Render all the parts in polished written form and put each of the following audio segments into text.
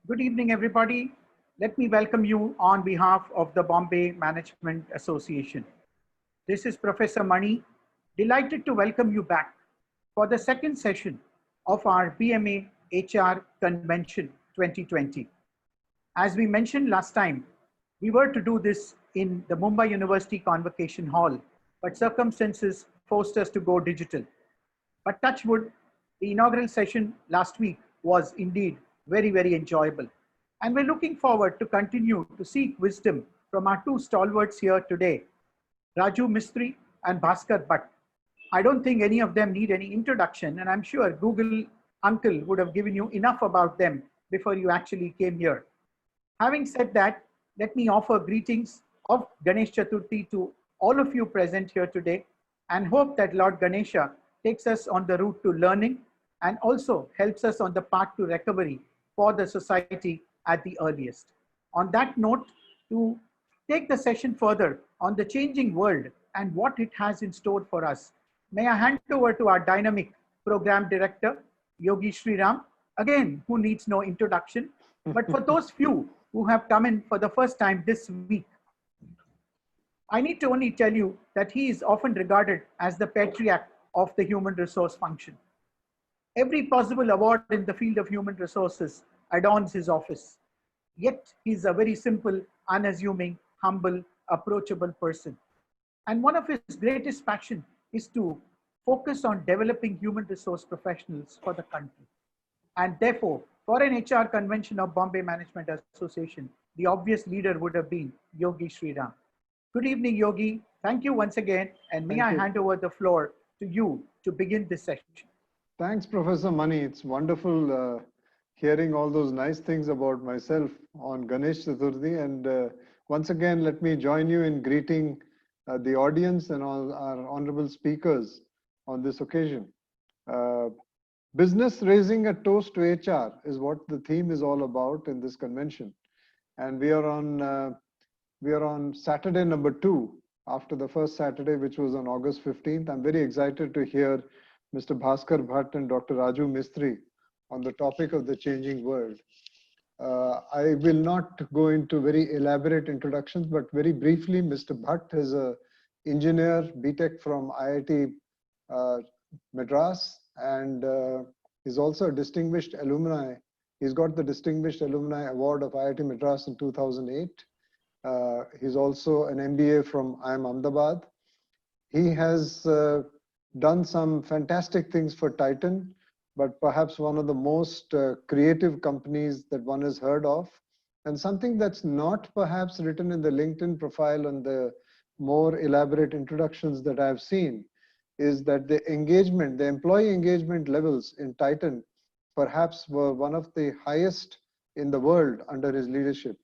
Good evening, everybody. Let me welcome you on behalf of the Bombay Management Association. This is Professor Mani, delighted to welcome you back for the second session of our BMA HR Convention 2020. As we mentioned last time, we were to do this in the Mumbai University Convocation Hall, but circumstances forced us to go digital. But touch wood, the inaugural session last week was indeed very enjoyable. And we're looking forward to continue to seek wisdom from our two stalwarts here today, Raju Mistry and Bhaskar Bhatt. I don't think any of them need any introduction, and I'm sure Google Uncle would have given you enough about them before you actually came here. Having said that, let me offer greetings of Ganesh Chaturthi to all of you present here today and hope that Lord Ganesha takes us on the route to learning and also helps us on the path to recovery for the society at the earliest. On that note, to take the session further on the changing world and what it has in store for us, may I hand over to our dynamic program director, Yogi Sriram, again, who needs no introduction, but for those few who have come in for the first time this week, I need to only tell you that he is often regarded as the patriarch of the human resource function. Every possible award in the field of human resources adorns his office. Yet he is a very simple, unassuming, humble, approachable person. And one of his greatest passion is to focus on developing human resource professionals for the country. And therefore, for an HR convention of Bombay Management Association, the obvious leader would have been Yogi Sriram. Good evening, Yogi. Thank you once again. And may Thank I you. hand over the floor to you to begin this session. Thanks, Professor Mani. It's wonderful hearing all those nice things about myself on Ganesh Chaturthi. And once again, let me join you in greeting the audience and all our honorable speakers on this occasion. Business raising a toast to HR is what the theme is all about in this convention. And we are on Saturday number 2 after the first Saturday, which was on August 15th. I'm very excited to hear Mr. Bhaskar Bhatt and Dr. Raju Mistry on the topic of the changing world. I will not go into very elaborate introductions, but very briefly, Mr. Bhatt is an engineer, BTech from IIT Madras, and he's also a distinguished alumni. He's got the Distinguished Alumni Award of IIT Madras in 2008. He's also an MBA from IIM Ahmedabad. He has done some fantastic things for Titan, but perhaps one of the most creative companies that one has heard of, and something that's not perhaps written in the LinkedIn profile and the more elaborate introductions that I've seen, is that the engagement, the employee engagement levels in Titan perhaps were one of the highest in the world under his leadership.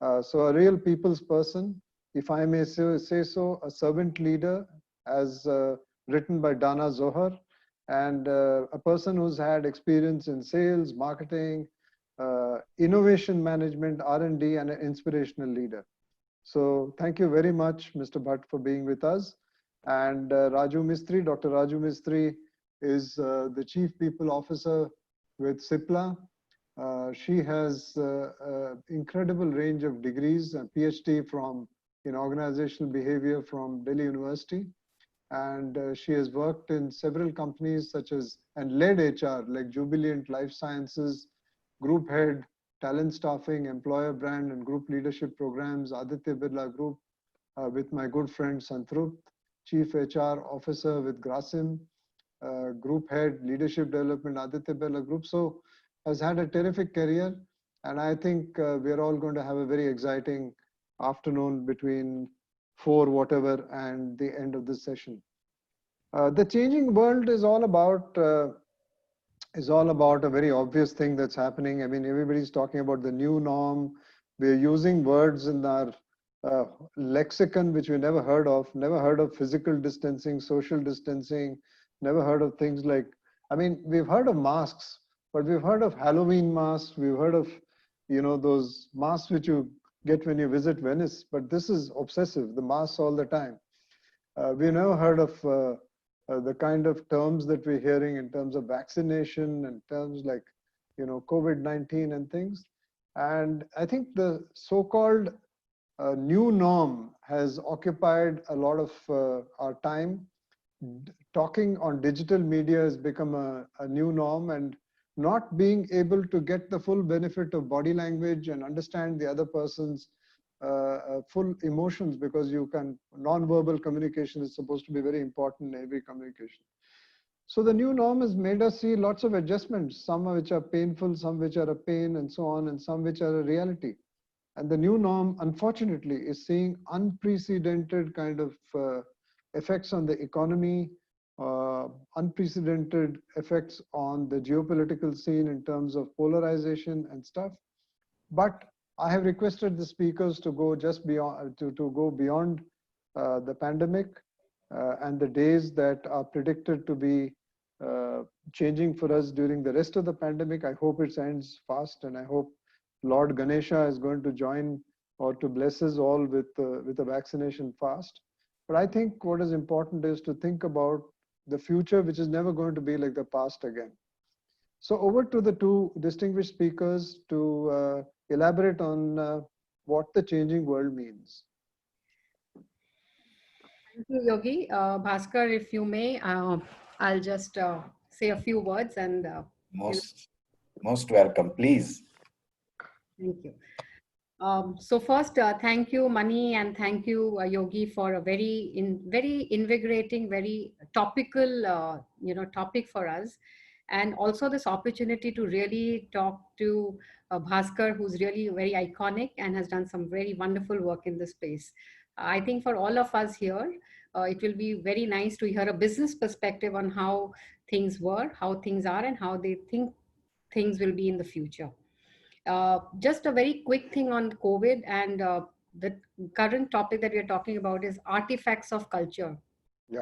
So a real people's person, if I may say so, a servant leader, as written by Dana Zohar, and a person who's had experience in sales, marketing, innovation management, R&D, and an inspirational leader. So thank you very much, Mr. Bhatt, for being with us. And Raju Mistry, Dr. Raju Mistry is the Chief People Officer with CIPLA. She has incredible range of degrees, a PhD in organizational behavior from Delhi University. And she has worked in several companies such as, and led HR like Jubilant Life Sciences, Group Head, Talent Staffing, Employer Brand and Group Leadership Programs, Aditya Birla Group with my good friend Santrupt, Chief HR Officer with Grasim, Group Head, Leadership Development, Aditya Birla Group. So has had a terrific career, and I think we're all going to have a very exciting afternoon between 4 whatever and the end of this session. The changing world is all about a very obvious thing that's happening. I mean, everybody's talking about the new norm. We're using words in our lexicon which we never heard of physical distancing, social distancing, never heard of things like, I mean, we've heard of masks, but we've heard of Halloween masks. We've heard of, those masks which you get when you visit Venice, but this is obsessive, the masks all the time. We've never heard of the kind of terms that we're hearing in terms of vaccination and terms like, COVID-19 and things. And I think the so-called new norm has occupied a lot of our time. Talking on digital media has become a new norm, and not being able to get the full benefit of body language and understand the other person's full emotions, because you can, non-verbal communication is supposed to be very important in every communication. So the new norm has made us see lots of adjustments, some of which are painful, some which are a pain and so on, and some which are a reality. And the new norm, unfortunately, is seeing unprecedented kind of effects on the economy, unprecedented effects on the geopolitical scene in terms of polarization and stuff. But I have requested the speakers to go just beyond, to go beyond the pandemic and the days that are predicted to be changing for us during the rest of the pandemic. I hope it ends fast, and I hope Lord Ganesha is going to join or to bless us all with a vaccination fast. But I think what is important is to think about the future, which is never going to be like the past again. So over to the two distinguished speakers to elaborate on what the changing world means. Thank you, Yogi. Bhaskar, if you may, I'll just say a few words and most welcome, please. Thank you. So first, thank you, Mani, and thank you, Yogi, for a very invigorating, very topical, topic for us, and also this opportunity to really talk to Bhaskar, who's really very iconic and has done some very wonderful work in this space. I think for all of us here, it will be very nice to hear a business perspective on how things were, how things are, and how they think things will be in the future. Just a very quick thing on COVID, and the current topic that we are talking about is artifacts of culture. Yeah.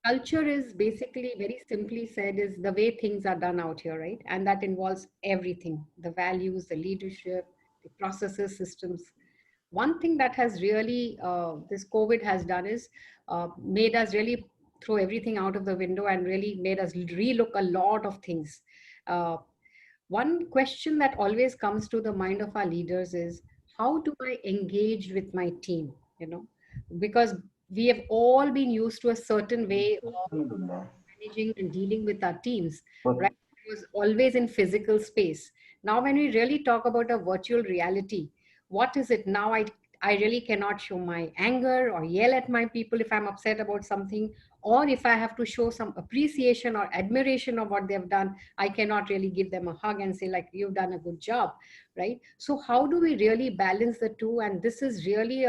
Culture is basically, very simply said, is the way things are done out here, right? And that involves everything, the values, the leadership, the processes, systems. One thing that has really, this COVID has done is made us really throw everything out of the window and really made us relook a lot of things. One question that always comes to the mind of our leaders is, how do I engage with my team? Because we have all been used to a certain way of managing and dealing with our teams, right? It was always in physical space. Now, when we really talk about a virtual reality, what is it now? I really cannot show my anger or yell at my people if I'm upset about something, or if I have to show some appreciation or admiration of what they've done, I cannot really give them a hug and say, like, you've done a good job, right? So how do we really balance the two? And this is really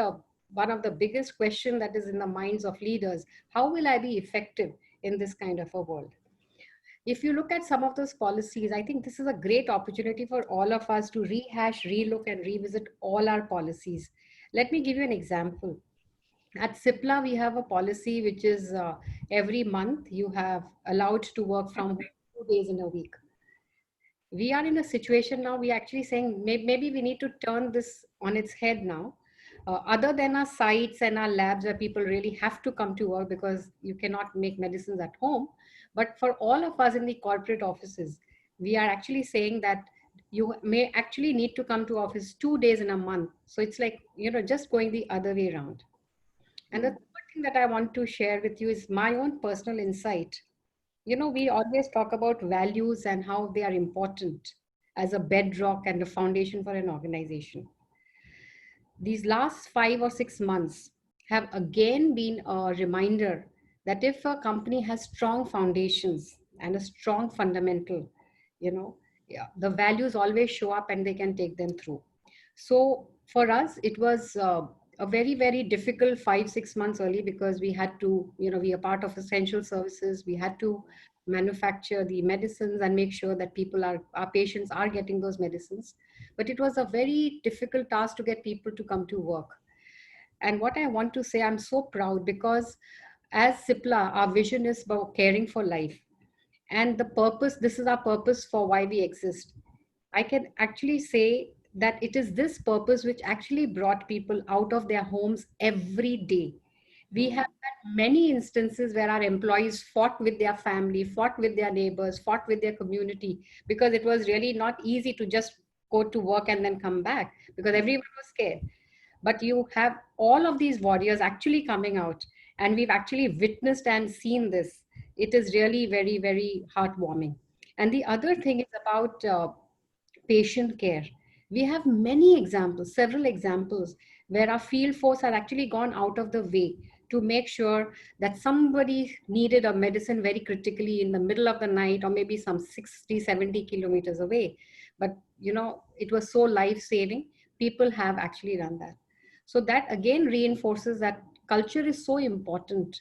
one of the biggest questions that is in the minds of leaders. How will I be effective in this kind of a world? If you look at some of those policies, I think this is a great opportunity for all of us to rehash, relook, and revisit all our policies. Let me give you an example. At CIPLA, we have a policy which is every month you have allowed to work from home 2 days in a week. We are in a situation now, we are actually saying maybe we need to turn this on its head now. Other than our sites and our labs where people really have to come to work because you cannot make medicines at home. But for all of us in the corporate offices, we are actually saying that you may actually need to come to office 2 days in a month. So it's like, just going the other way around. And the third thing that I want to share with you is my own personal insight. We always talk about values and how they are important as a bedrock and a foundation for an organization. These last 5 or 6 months have again been a reminder that if a company has strong foundations and a strong fundamental, the values always show up and they can take them through. So for us, it was a very, very difficult 5-6 months early, because we had to, we are part of essential services. We had to manufacture the medicines and make sure that our patients are getting those medicines. But it was a very difficult task to get people to come to work. And what I want to say, I'm so proud, because as CIPLA, our vision is about caring for life. And the purpose, this is our purpose for why we exist. I can actually say that it is this purpose which actually brought people out of their homes every day. We have had many instances where our employees fought with their family, fought with their neighbors, fought with their community, because it was really not easy to just go to work and then come back because everyone was scared. But you have all of these warriors actually coming out, and we've actually witnessed and seen this. It is really very, very heartwarming. And the other thing is about patient care. We have many examples, several examples, where our field force had actually gone out of the way to make sure that somebody needed a medicine very critically in the middle of the night, or maybe some 60, 70 kilometers away. But, it was so life-saving. People have actually done that. So that again reinforces that culture is so important.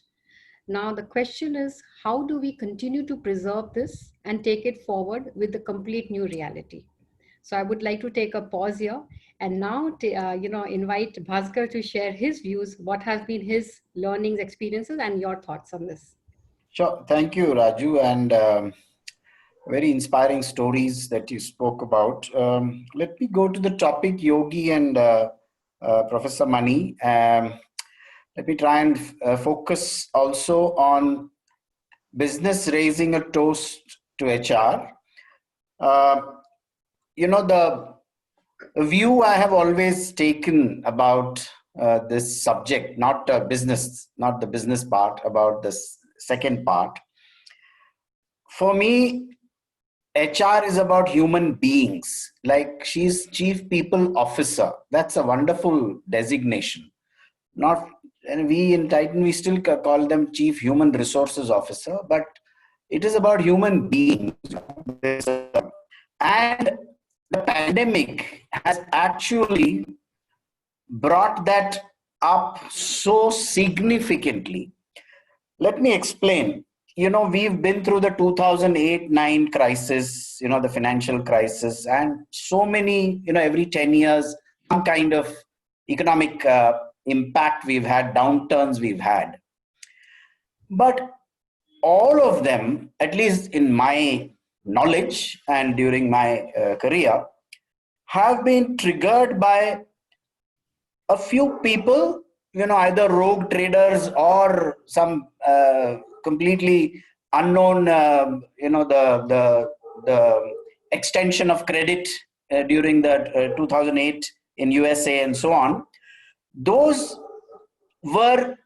Now, the question is, how do we continue to preserve this and take it forward with the complete new reality? So I would like to take a pause here and now, invite Bhaskar to share his views, what has been his learnings, experiences, and your thoughts on this. Sure. Thank you, Raju, and very inspiring stories that you spoke about. Let me go to the topic, Yogi and Professor Mani. Let me try and focus also on business raising a toast to HR. The view I have always taken about this subject, not the business part, about this second part. For me, HR is about human beings. Like, she's Chief People Officer. That's a wonderful designation. And we in Titan, we still call them Chief Human Resources Officer, but it is about human beings. And the pandemic has actually brought that up so significantly. Let me explain. We've been through the 2008-9 crisis, the financial crisis, and so many, every 10 years, some kind of economic impact we've had, downturns we've had. But all of them, at least in my knowledge and during my career, have been triggered by a few people, either rogue traders or some completely unknown, the extension of credit during the 2008 in USA and so on. Those were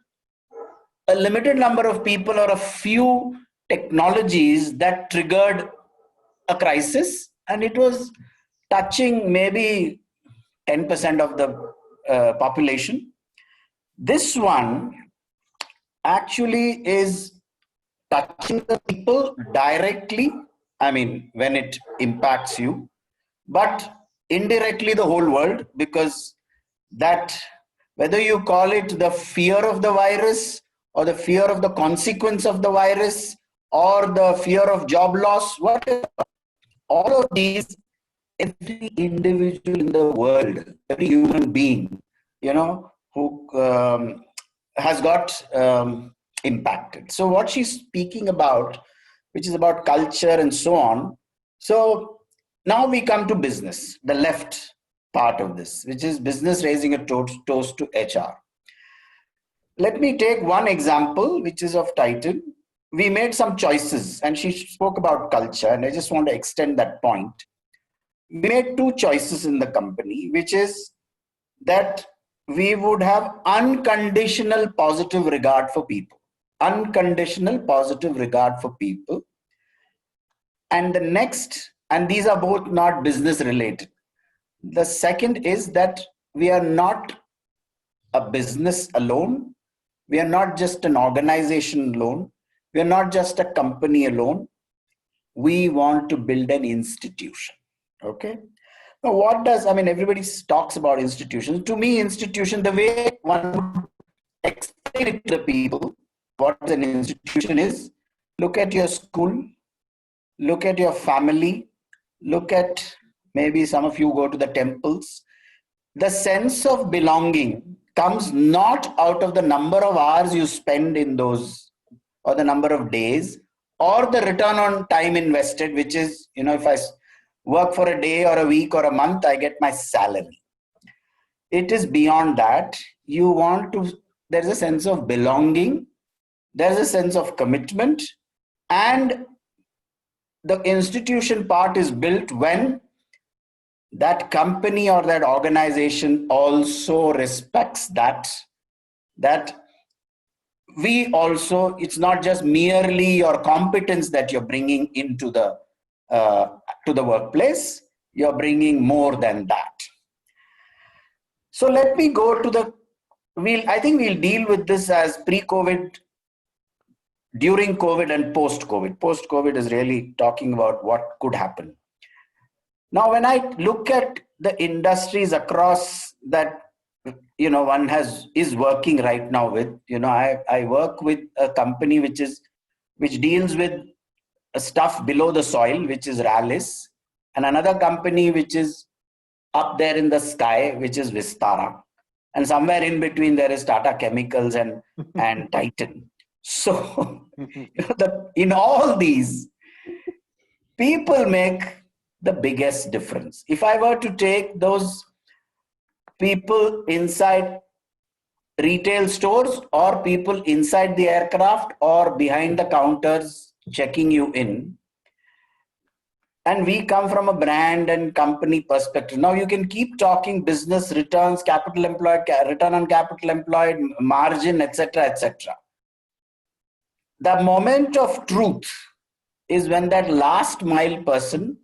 a limited number of people or a few technologies that triggered a crisis, and it was touching maybe 10% of the population. This one actually is touching the people directly, when it impacts you, but indirectly the whole world, because that, whether you call it the fear of the virus or the fear of the consequence of the virus or the fear of job loss, whatever, all of these, every individual in the world, every human being, who has got impacted. So what she's speaking about, which is about culture and so on. So now we come to business, the left part of this, which is business raising a toast to HR. Let me take one example, which is of Titan. We made some choices, and she spoke about culture, and I just want to extend that point. We made two choices in the company, which is that we would have unconditional positive regard for people. Unconditional positive regard for people. And the next, and these are both not business related. The second is that we are not a business alone. We are not just an organization alone. We are not just a company alone. We want to build an institution. Okay. Now, what does, everybody talks about institutions. To me, institution, the way one would explain it to the people, what an institution is, look at your school, look at your family, look at, maybe some of you go to the temples. The sense of belonging comes not out of the number of hours you spend in those, or the number of days, or the return on time invested, which is, if I work for a day or a week or a month, I get my salary. It is beyond that. There's a sense of belonging, there's a sense of commitment, and the institution part is built when that company or that organization also respects that we also, it's not just merely your competence that you're bringing into the to the workplace, you're bringing more than that. So let me go to the, I think we'll deal with this as pre-COVID, during COVID, and post-COVID. Post-COVID is really talking about what could happen. Now, when I look at the industries across that, one is working right now with, I work with a company which deals with stuff below the soil, which is Rallis, and another company which is up there in the sky, which is Vistara, and somewhere in between there is Tata Chemicals and Titan. So in all these, people make the biggest difference. If I were to take those people inside retail stores, or people inside the aircraft, or behind the counters checking you in, and we come from a brand and company perspective. Now you can keep talking business returns, capital employed, return on capital employed, margin, etc., etc. The moment of truth is when that last mile person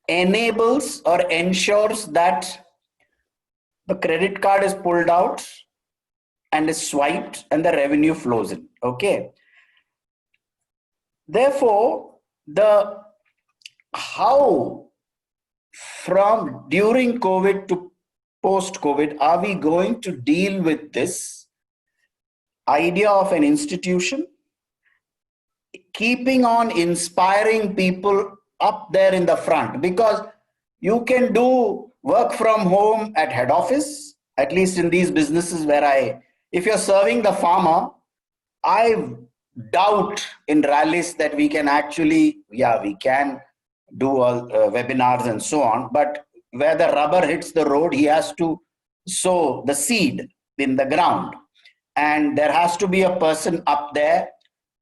enables or ensures that the credit card is pulled out and is swiped and the revenue flows in. Okay. Therefore, how from during COVID to post-COVID are we going to deal with this idea of an institution, keeping on inspiring people up there in the front? Because you can do work from home at head office, at least in these businesses where if you're serving the farmer, I doubt in Rallis that we can actually, we can do all webinars and so on, but where the rubber hits the road, he has to sow the seed in the ground, and there has to be a person up there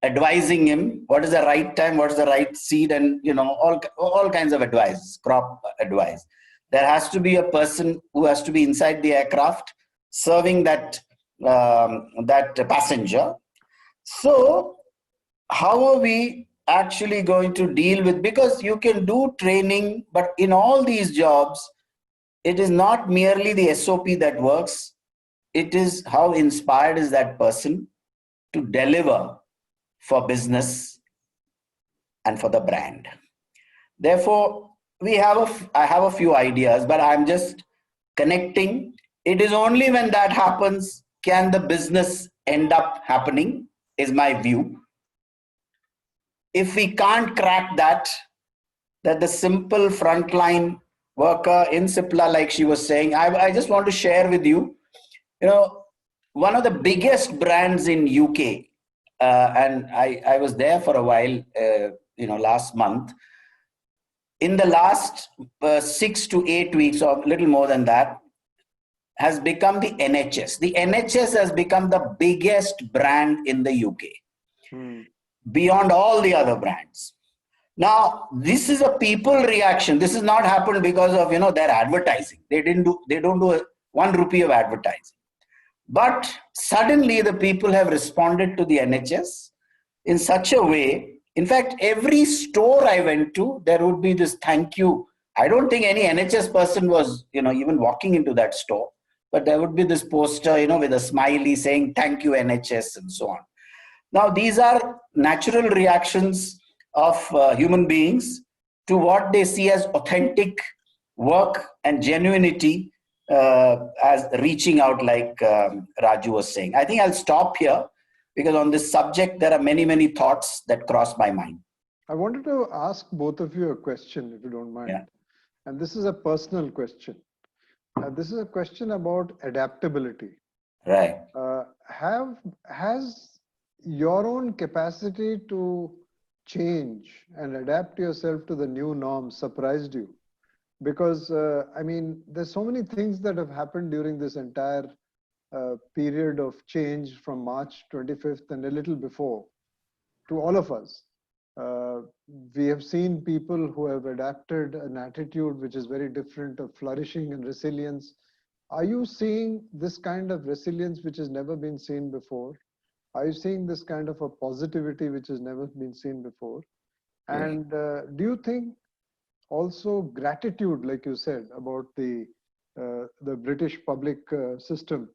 advising him what is the right time, what is the right seed, and all kinds of advice, crop advice. There has to be a person who has to be inside the aircraft serving that passenger. So how are we actually going to deal with, because you can do training, but in all these jobs, it is not merely the SOP that works. It is how inspired is that person to deliver for business and for the brand. Therefore, I have a few ideas, but I'm just connecting. It is only when that happens can the business end up happening, is my view. If we can't crack that the simple frontline worker in Cipla, like she was saying, I just want to share with you, one of the biggest brands in UK, and I was there for a while, last month. In the last 6 to 8 weeks, or a little more than that, has become the NHS. The NHS has become the biggest brand in the UK, beyond all the other brands. Now, this is a people reaction. This has not happened because of their advertising. They don't do 1 rupee of advertising. But suddenly the people have responded to the NHS in such a way. In fact, every store I went to, there would be this thank you. I don't think any NHS person was, even walking into that store, but there would be this poster, with a smiley saying thank you NHS and so on. Now, these are natural reactions of human beings to what they see as authentic work and genuinity, as reaching out, like Raju was saying. I think I'll stop here, because on this subject, there are many, many thoughts that cross my mind. I wanted to ask both of you a question, if you don't mind. Yeah. And this is a personal question. This is a question about adaptability. Right. Has your own capacity to change and adapt yourself to the new norm surprised you? Because, there's so many things that have happened during this entire period of change from March 25th and a little before to all of us. We have seen people who have adapted an attitude which is very different of flourishing and resilience. Are you seeing this kind of resilience which has never been seen before? Are you seeing this kind of a positivity which has never been seen before? And do you think also gratitude, like you said, about the British public system,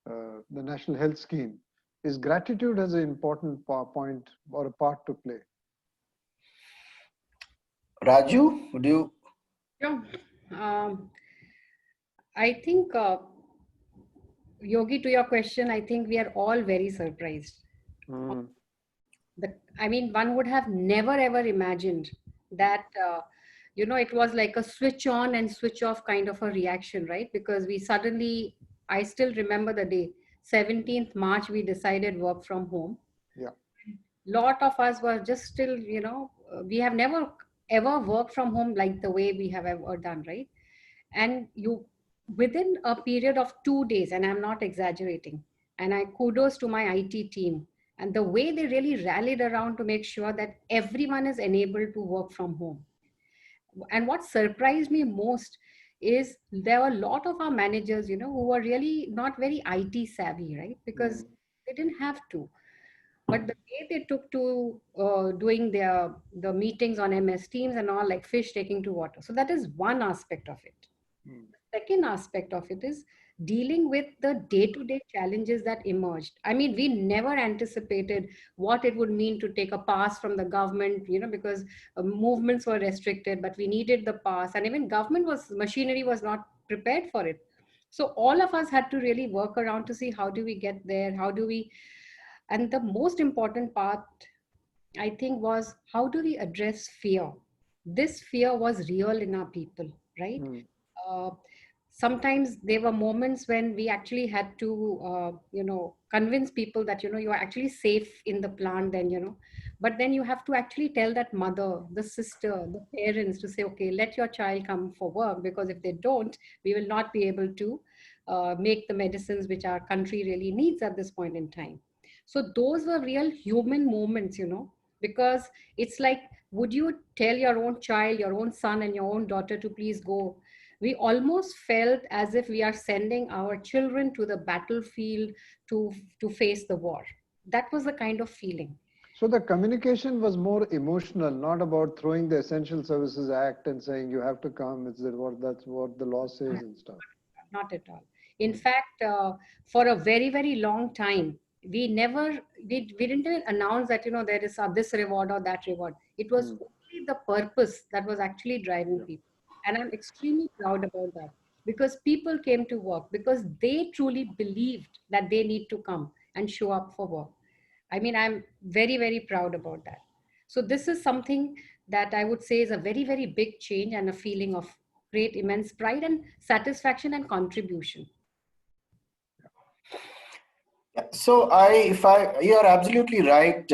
the National Health Scheme, is gratitude has an important point or a part to play? Raju, would you? Yeah. I think, Yogi, to your question, I think we are all very surprised. Mm. I mean, one would have never ever imagined that, it was like a switch on and switch off kind of a reaction, right? Because we suddenly, I still remember the day, 17th March, we decided work from home. Yeah. Lot of us were just still, we have never ever worked from home like the way we have ever done, right? And within a period of 2 days, and I'm not exaggerating, and I kudos to my IT team, and the way they really rallied around to make sure that everyone is enabled to work from home. And what surprised me most is there were a lot of our managers, who were really not very IT savvy, right? Because they didn't have to. But the way they took to doing the meetings on MS Teams and all, like fish taking to water. So that is one aspect of it. The second aspect of it is dealing with the day-to-day challenges that emerged. I mean, we never anticipated what it would mean to take a pass from the government, because movements were restricted, but we needed the pass, and even machinery was not prepared for it. So all of us had to really work around to see how do we get there, and the most important part, I think, was how do we address fear? This fear was real in our people, right? Sometimes there were moments when we actually had to, convince people that, you are actually safe in the plant then, but then you have to actually tell that mother, the sister, the parents to say, okay, let your child come for work, because if they don't, we will not be able to make the medicines which our country really needs at this point in time. So those were real human moments, because it's like, would you tell your own child, your own son and your own daughter to please go? We almost felt as if we are sending our children to the battlefield to face the war. That was the kind of feeling. So the communication was more emotional, not about throwing the Essential Services Act and saying you have to come. That's what the law says and stuff. Not at all. In fact, for a very, very long time, we didn't even announce that, there is this reward or that reward. It was only the purpose that was actually driving people. And I'm extremely proud about that, because people came to work because they truly believed that they need to come and show up for work. I mean, I'm very, very proud about that. So this is something that I would say is a very, very big change and a feeling of great, immense pride and satisfaction and contribution. So you're absolutely right,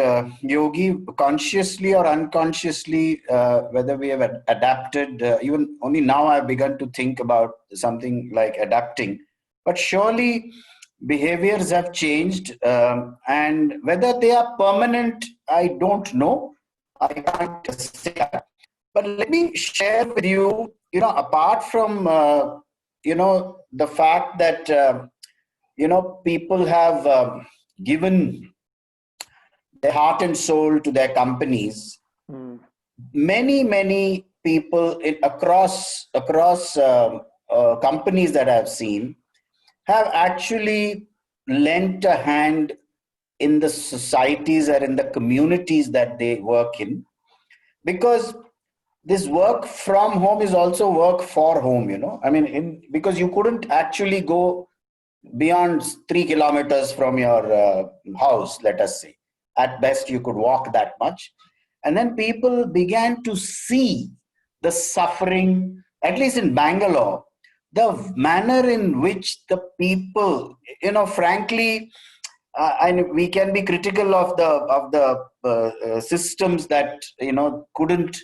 Yogi. Consciously or unconsciously, whether we have adapted, even only now I've begun to think about something like adapting. But surely behaviors have changed, and whether they are permanent, I don't know. I can't say that. But let me share with you, apart from the fact that. People have given their heart and soul to their companies. Many people across companies that I've seen have actually lent a hand in the societies or in the communities that they work in, because this work from home is also work for home. I mean, because you couldn't actually go beyond 3 kilometers from your house, let us say. At best, you could walk that much. And then people began to see the suffering, at least in Bangalore, the manner in which the people, frankly, and we can be critical of the systems that, couldn't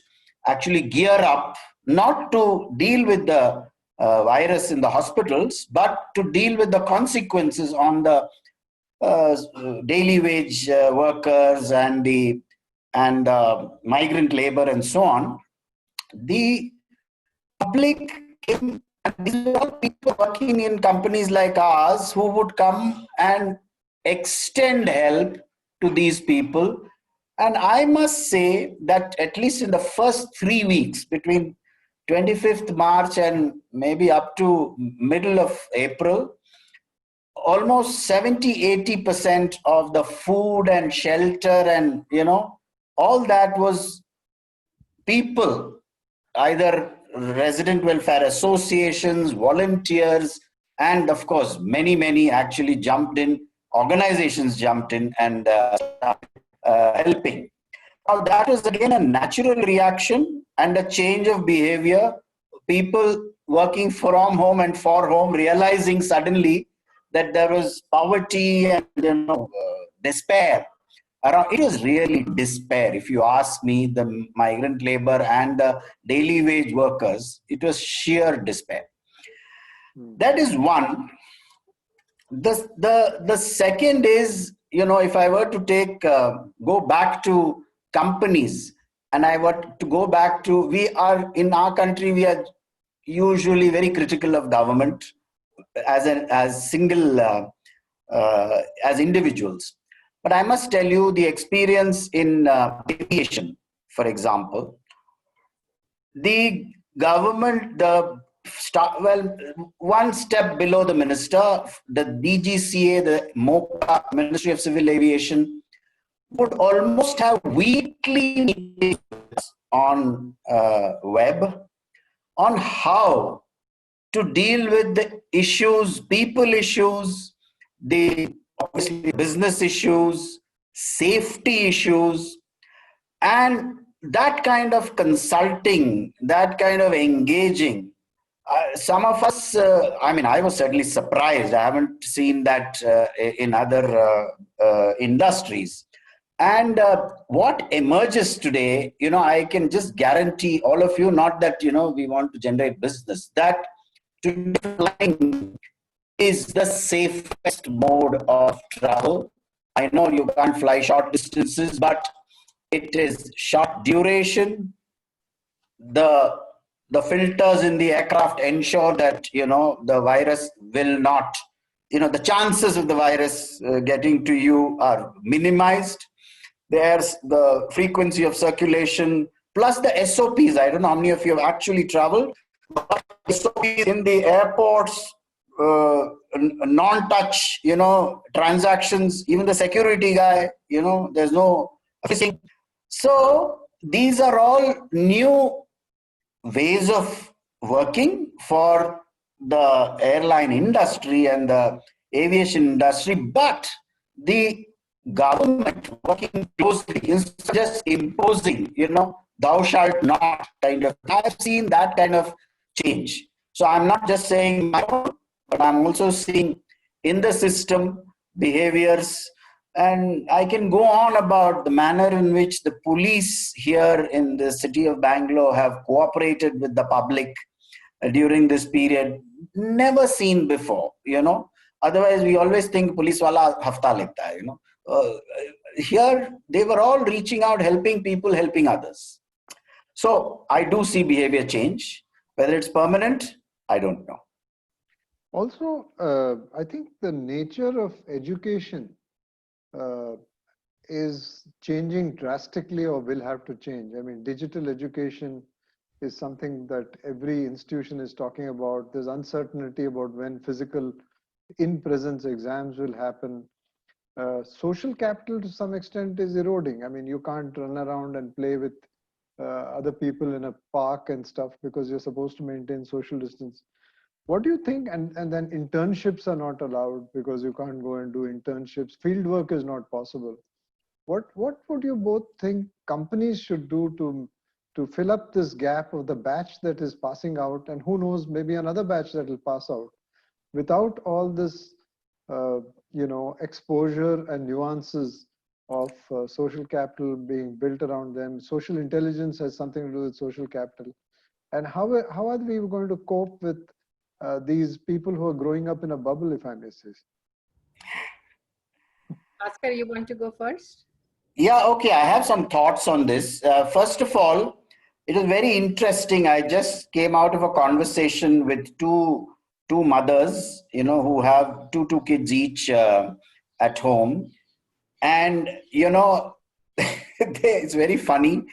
actually gear up, not to deal with the virus in the hospitals, but to deal with the consequences on the daily wage workers and and migrant labor and so on, the public came, and these were all people working in companies like ours who would come and extend help to these people. And I must say that at least in the first 3 weeks, between 25th March and maybe up to middle of April, almost 70-80% of the food and shelter and all that was people, either resident welfare associations, volunteers, and of course many actually jumped in, organizations jumped in and helping. Now that was again a natural reaction and a change of behavior. People working from home and for home realizing suddenly that there was poverty and despair around. It was really despair. If you ask me, the migrant labor and the daily wage workers, it was sheer despair. That is one. The second is, if I were to take go back to companies, and I were to go back to, we are in our country, we are usually very critical of government as individuals. But I must tell you, the experience in aviation, for example, the government, one step below the minister, the DGCA, the MOCA, Ministry of Civil Aviation, would almost have weekly meetings on web on how to deal with the issues, people issues, the obviously business issues, safety issues, and that kind of consulting, that kind of engaging. Some of us, I was certainly surprised. I haven't seen that in other industries. And what emerges today, I can just guarantee all of you, not that, we want to generate business, that flying is the safest mode of travel. I know you can't fly short distances, but it is short duration. The filters in the aircraft ensure that, the virus will not, the chances of the virus getting to you are minimized. There's the frequency of circulation, plus the SOPs. I don't know how many of you have actually traveled, but SOPs in the airports, non-touch, transactions, even the security guy, there's no phishing. So these are all new ways of working for the airline industry and the aviation industry, but the government working closely is just imposing, thou shalt not kind of. I've seen that kind of change. So I'm not just saying my own, but I'm also seeing in the system behaviors. And I can go on about the manner in which the police here in the city of Bangalore have cooperated with the public during this period. Never seen before, Otherwise, we always think police wala hafta leta hai, Here, they were all reaching out, helping people, helping others. So I do see behavior change. Whether it's permanent, I don't know. Also, I think the nature of education is changing drastically or will have to change. I mean, digital education is something that every institution is talking about. There's uncertainty about when physical in-presence exams will happen. Social capital to some extent is eroding. I mean, you can't run around and play with other people in a park and stuff because you're supposed to maintain social distance. What do you think? And then internships are not allowed because you can't go and do internships. Field work is not possible. What would you both think companies should do to fill up this gap of the batch that is passing out, and who knows, maybe another batch that will pass out without all this, exposure and nuances of social capital being built around them? Social intelligence has something to do with social capital. And how are we going to cope with these people who are growing up in a bubble, if I may say? Bhaskar, you want to go first? Yeah, okay. I have some thoughts on this. First of all, it was very interesting. I just came out of a conversation with two mothers, who have two kids each at home, and it's very funny.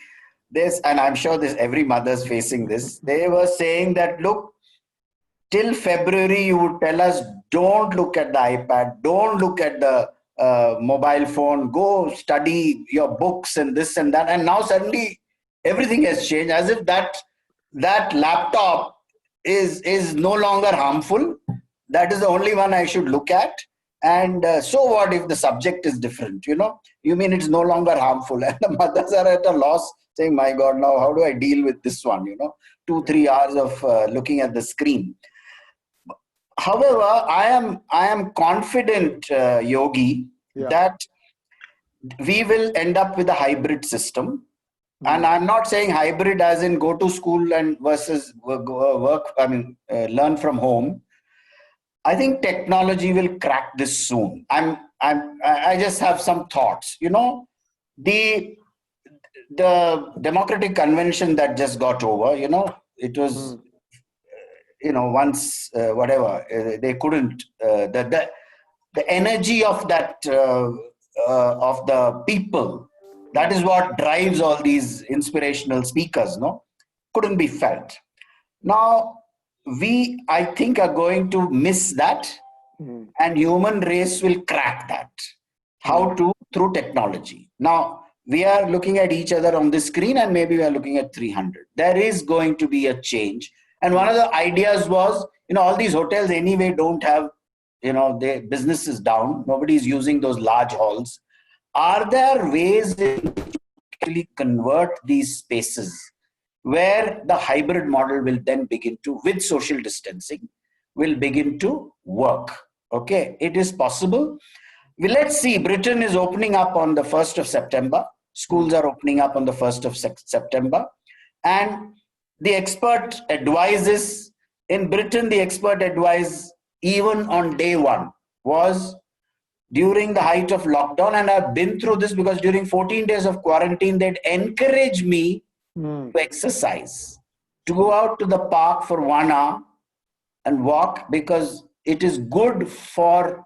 This, and I'm sure this every mother's facing this. They were saying that, look, till February, you would tell us, don't look at the iPad, don't look at the mobile phone, go study your books and this and that. And now suddenly everything has changed, as if that laptop is no longer harmful. That is the only one I should look at. And so what if the subject is different? You mean it's no longer harmful? And the mothers are at a loss, saying, my God, now how do I deal with this one? 2-3 hours of looking at the screen. However, I am confident, Yogi, that we will end up with a hybrid system. And I'm not saying hybrid as in go to school and versus work. Learn from home. I think technology will crack this soon. I just have some thoughts. The Democratic Convention that just got over. It was. Once whatever they couldn't, the energy of that of the people, that is what drives all these inspirational speakers, couldn't be felt. Now we, I think, are going to miss that, and human race will crack that. How to? Through technology. Now we are looking at each other on the screen, and maybe we are looking at 300. There is going to be a change. And one of the ideas was, all these hotels anyway don't have, their business is down. Nobody's using those large halls. Are there ways to actually convert these spaces where the hybrid model will then begin to, with social distancing, will begin to work? Okay, it is possible. Well, let's see. Britain is opening up on the 1st of September. Schools are opening up on the 1st of September. And the expert advises, in Britain, the expert advice, even on day one, was during the height of lockdown. And I've been through this because during 14 days of quarantine, they'd encourage me to exercise, to go out to the park for 1 hour and walk, because it is good for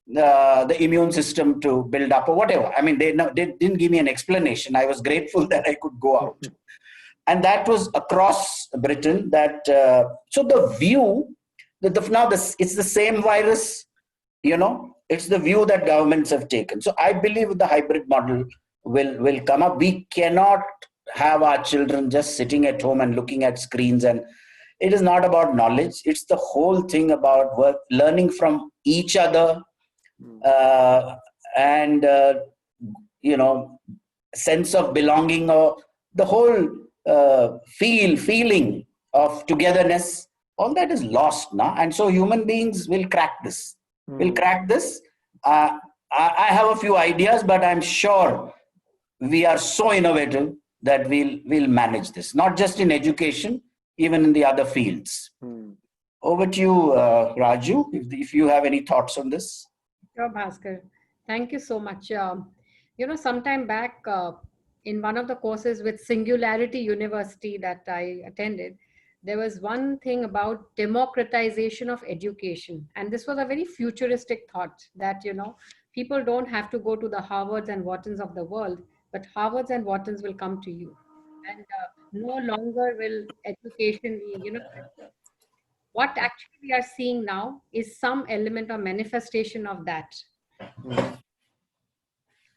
the immune system to build up or whatever. I mean, they didn't give me an explanation. I was grateful that I could go out. And that was across Britain. That so the view that now it's the same virus, it's the view that governments have taken. So I believe the hybrid model will come up. We cannot have our children just sitting at home and looking at screens. And it is not about knowledge. It's the whole thing about work, learning from each other, and sense of belonging, or the whole feeling of togetherness. All that is lost now, and so human beings will crack this. I have a few ideas, but I'm sure we are so innovative that we'll manage this, not just in education, even in the other fields. Over to you, Raju, if you have any thoughts on this. Sure, Bhaskar. Thank you so much. Sometime back, in one of the courses with Singularity University that I attended, there was one thing about democratization of education. And this was a very futuristic thought that, people don't have to go to the Harvards and Whartons of the world, but Harvards and Whartons will come to you. And no longer will education be, what actually we are seeing now is some element or manifestation of that.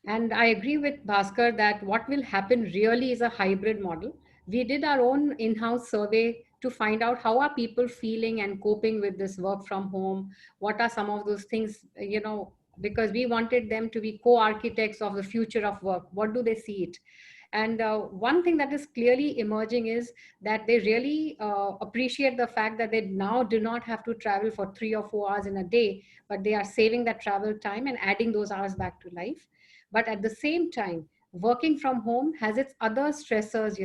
And I agree with Bhaskar that what will happen really is a hybrid model. We did our own in-house survey to find out how are people feeling and coping with this work from home. What are some of those things, because we wanted them to be co-architects of the future of work. What do they see it? And one thing that is clearly emerging is that they really appreciate the fact that they now do not have to travel for 3 or 4 hours in a day, but they are saving that travel time and adding those hours back to life. But at the same time, working from home has its other stressors,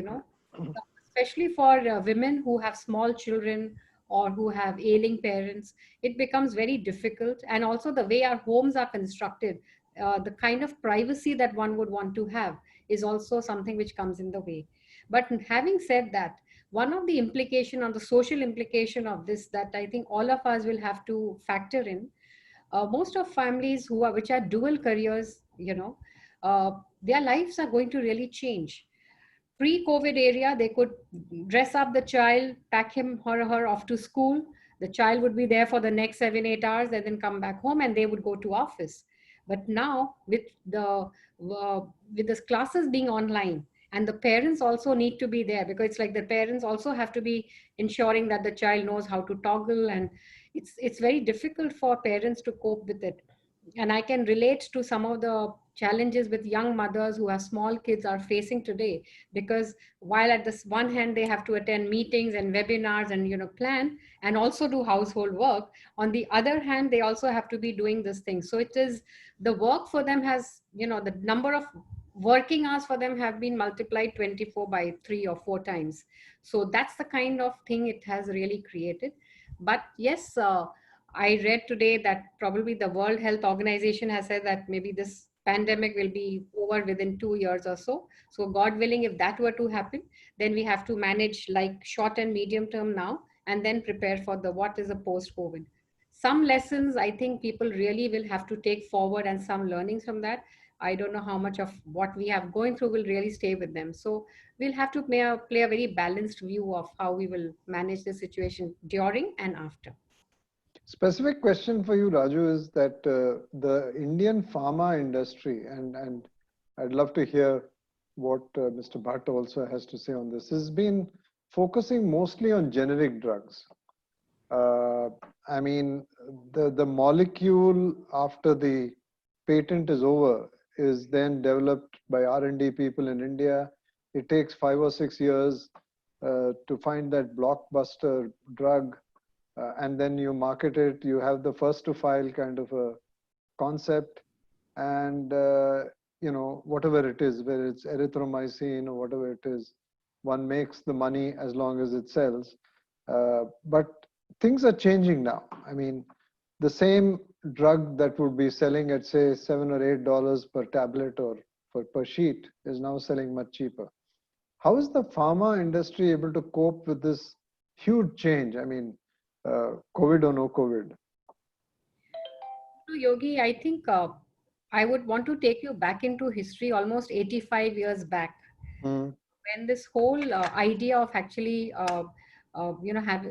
especially for women who have small children or who have ailing parents. It becomes very difficult. And also the way our homes are constructed, the kind of privacy that one would want to have is also something which comes in the way. But having said that, one of the implication or the social implication of this that I think all of us will have to factor in, most of families which are dual careers, their lives are going to really change. Pre-COVID area, they could dress up the child, pack him or her off to school. The child would be there for the next 7-8 hours and then come back home and they would go to office. But now with the classes being online, and the parents also need to be there, because it's like the parents also have to be ensuring that the child knows how to toggle, and it's very difficult for parents to cope with it. And I can relate to some of the challenges with young mothers who have small kids are facing today, because while at this one hand they have to attend meetings and webinars and plan and also do household work, on the other hand they also have to be doing this thing. So it is, the work for them has, the number of working hours for them have been multiplied 24 by 3 or 4 times. So that's the kind of thing it has really created. But yes, I read today that probably the World Health Organization has said that maybe this pandemic will be over within 2 years or so. So God willing, if that were to happen, then we have to manage like short and medium term now, and then prepare for what is a post-COVID. Some lessons I think people really will have to take forward, and some learnings from that. I don't know how much of what we have going through will really stay with them. So we'll have to play a very balanced view of how we will manage the situation during and after. Specific question for you, Raju, is that the Indian pharma industry, and I'd love to hear what Mr. Bhatt also has to say on this, has been focusing mostly on generic drugs. I mean, the molecule after the patent is over is then developed by R&D people in India. It takes 5 or 6 years to find that blockbuster drug. And then you market it, you have the first to file kind of a concept, and whatever it is, whether it's erythromycin or whatever it is, one makes the money as long as it sells. But things are changing now. I mean, the same drug that would be selling at say $7 or $8 per tablet or per sheet is now selling much cheaper. How is the pharma industry able to cope with this huge change? I mean, COVID or no COVID? Yogi, I think I would want to take you back into history almost 85 years back, when this whole idea of actually,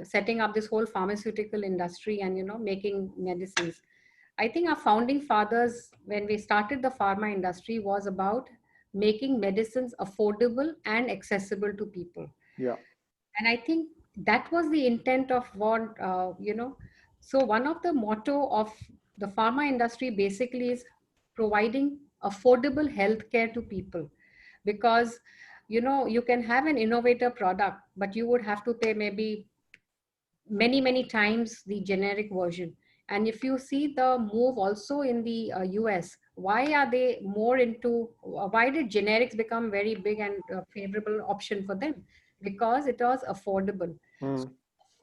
setting up this whole pharmaceutical industry and, making medicines. I think our founding fathers, when we started the pharma industry, was about making medicines affordable and accessible to people. Yeah. And I think that was the intent of what, so one of the motto of the pharma industry basically is providing affordable healthcare to people, because, you can have an innovator product, but you would have to pay maybe many times the generic version. And if you see the move also in the US, why are they more into, why did generics become very big and favorable option for them? Because it was affordable. So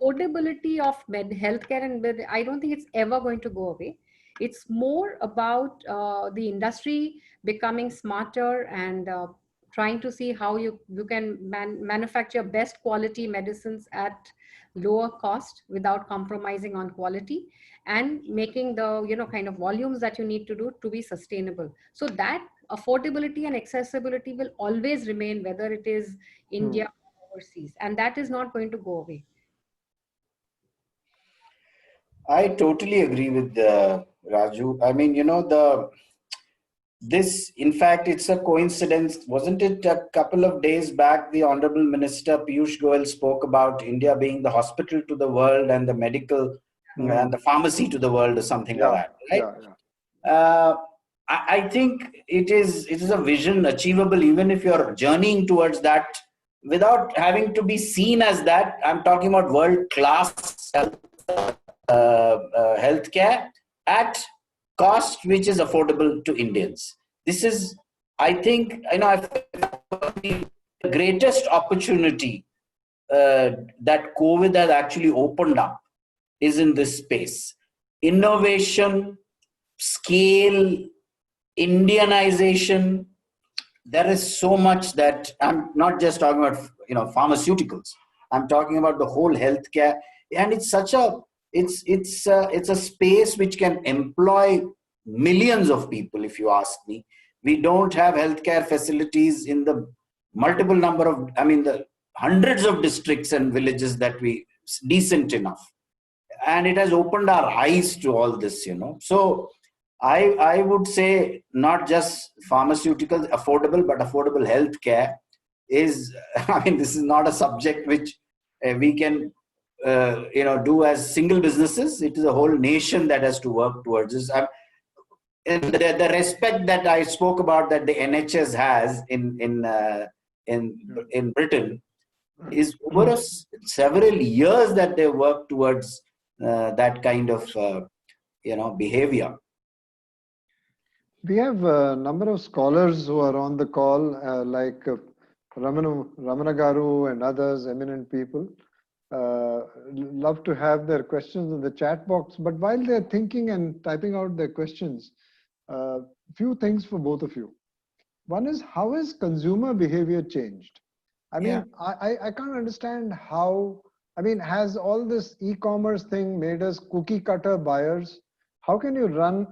affordability of healthcare and I don't think it's ever going to go away. It's more about the industry becoming smarter and trying to see how you can manufacture best quality medicines at lower cost without compromising on quality, and making the kind of volumes that you need to do to be sustainable. So that affordability and accessibility will always remain, whether it is India or overseas, and that is not going to go away. I totally agree with Raju. I mean, this, in fact, it's a coincidence. Wasn't it a couple of days back, the Honorable Minister Piyush Goyal spoke about India being the hospital to the world and the medical and the pharmacy to the world or something like that, right? Yeah. I think it is a vision achievable even if you're journeying towards that without having to be seen as that. I'm talking about world-class healthcare at cost which is affordable to Indians. This is, I think, the greatest opportunity that COVID has actually opened up is in this space. Innovation, scale, Indianization. There is so much that I'm not just talking about, pharmaceuticals. I'm talking about the whole healthcare, and it's such a it's a space which can employ millions of people. If you ask me, we don't have healthcare facilities in the multiple number of, the hundreds of districts and villages that we decent enough, and it has opened our eyes to all this. So I would say not just pharmaceuticals, affordable, but affordable healthcare is, this is not a subject which we can, do as single businesses. It is a whole nation that has to work towards this. And the respect that I spoke about that the NHS has in Britain is over several years that they work towards that kind of, behavior. We have a number of scholars who are on the call, like Ramana Garu and others, eminent people. Love to have their questions in the chat box. But while they're thinking and typing out their questions, few things for both of you. One is, how has consumer behavior changed? I can't understand how, has all this e-commerce thing made us cookie cutter buyers? How can you run,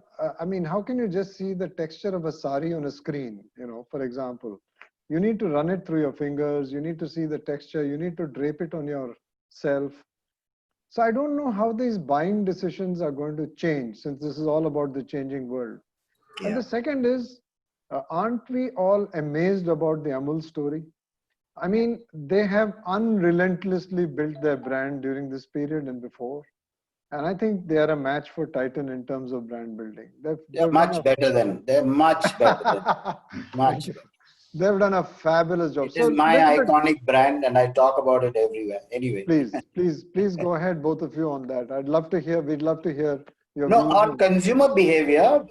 how can you just see the texture of a sari on a screen, for example? You need to run it through your fingers, you need to see the texture, you need to drape it on yourself. So I don't know how these buying decisions are going to change, since this is all about the changing world. Yeah. And the second is, aren't we all amazed about the Amul story? They have unrelentlessly built their brand during this period and before. And I think they are a match for Titan in terms of brand building. They're much better than. They're much better than. Much better. They've done a fabulous job. It is my iconic brand, and I talk about it everywhere. Anyway. Please go ahead, both of you, on that. We'd love to hear your views. On consumer behavior,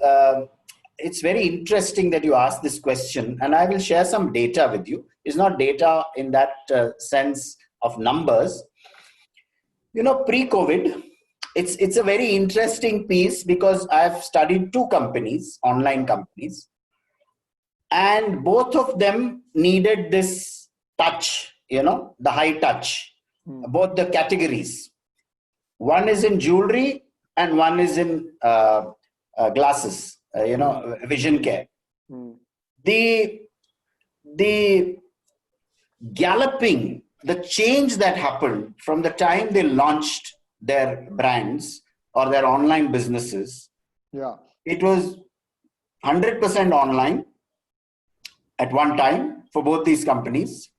it's very interesting that you asked this question, and I will share some data with you. It's not data in that sense of numbers. Pre-COVID, it's a very interesting piece, because I've studied two companies, online companies, and both of them needed this touch, the high touch, both the categories. One is in jewelry and one is in glasses, vision care. The galloping, the change that happened from the time they launched their brands or their online businesses, it was 100% online at one time for both these companies.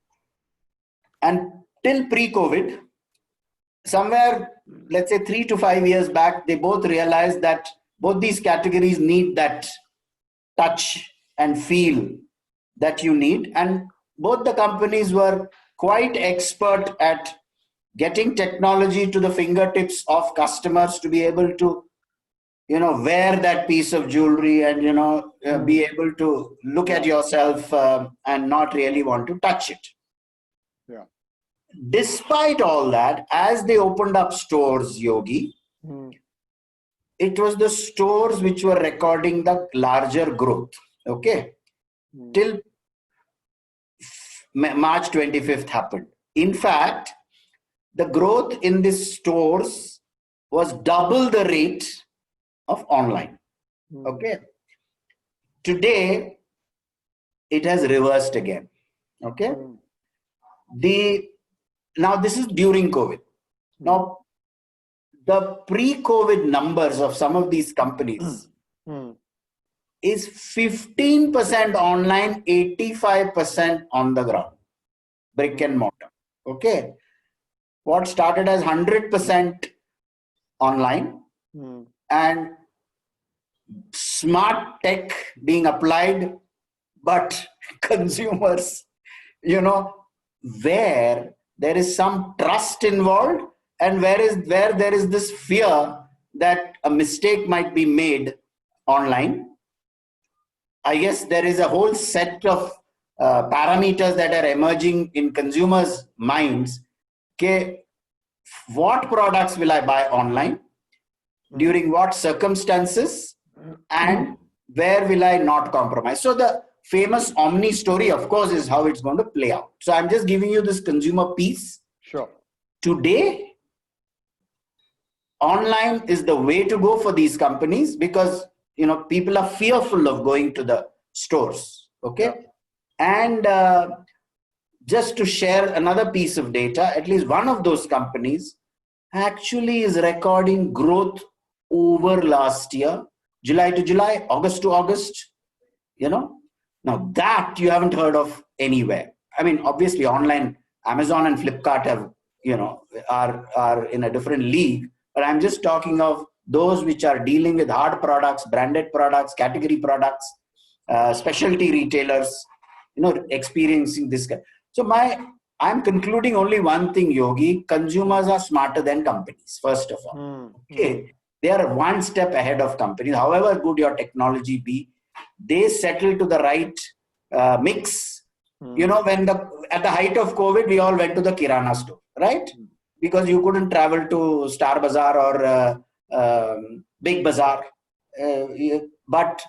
And till pre-COVID, somewhere, let's say 3 to 5 years back, they both realized that both these categories need that touch and feel that you need. And both the companies were quite expert at getting technology to the fingertips of customers to be able to, wear that piece of jewelry and, be able to look at yourself and not really want to touch it. Yeah. Despite all that, as they opened up stores, Yogi, it was the stores which were recording the larger growth. Okay. Till March 25th happened. In fact, the growth in these stores was double the rate of online. Okay. Today, it has reversed again. Okay. Now this is during COVID. Now, the pre-COVID numbers of some of these companies is 15% online, 85% on the ground, brick and mortar. Okay. What started as 100% online and smart tech being applied, but consumers, where there is some trust involved and where there is this fear that a mistake might be made online. I guess there is a whole set of parameters that are emerging in consumers' minds. Okay, what products will I buy online? During what circumstances? And where will I not compromise? So the famous Omni story, of course, is how it's going to play out. So I'm just giving you this consumer piece. Sure. Today, online is the way to go for these companies because, you know, people are fearful of going to the stores. Okay. Yeah. And just to share another piece of data, at least one of those companies actually is recording growth over last year, July to July, August to August, you know. Now that you haven't heard of anywhere. I mean, obviously online, Amazon and Flipkart have, you know, are in a different league, but I'm just talking of those which are dealing with hard products, branded products, category products, specialty retailers, you know, experiencing this. So I'm concluding only one thing, Yogi. Consumers are smarter than companies, first of all. Okay. They are one step ahead of companies. However good your technology be, they settle to the right mix. You know, at the height of COVID, we all went to the Kirana store, right? Because you couldn't travel to Star Bazaar or Big Bazaar. But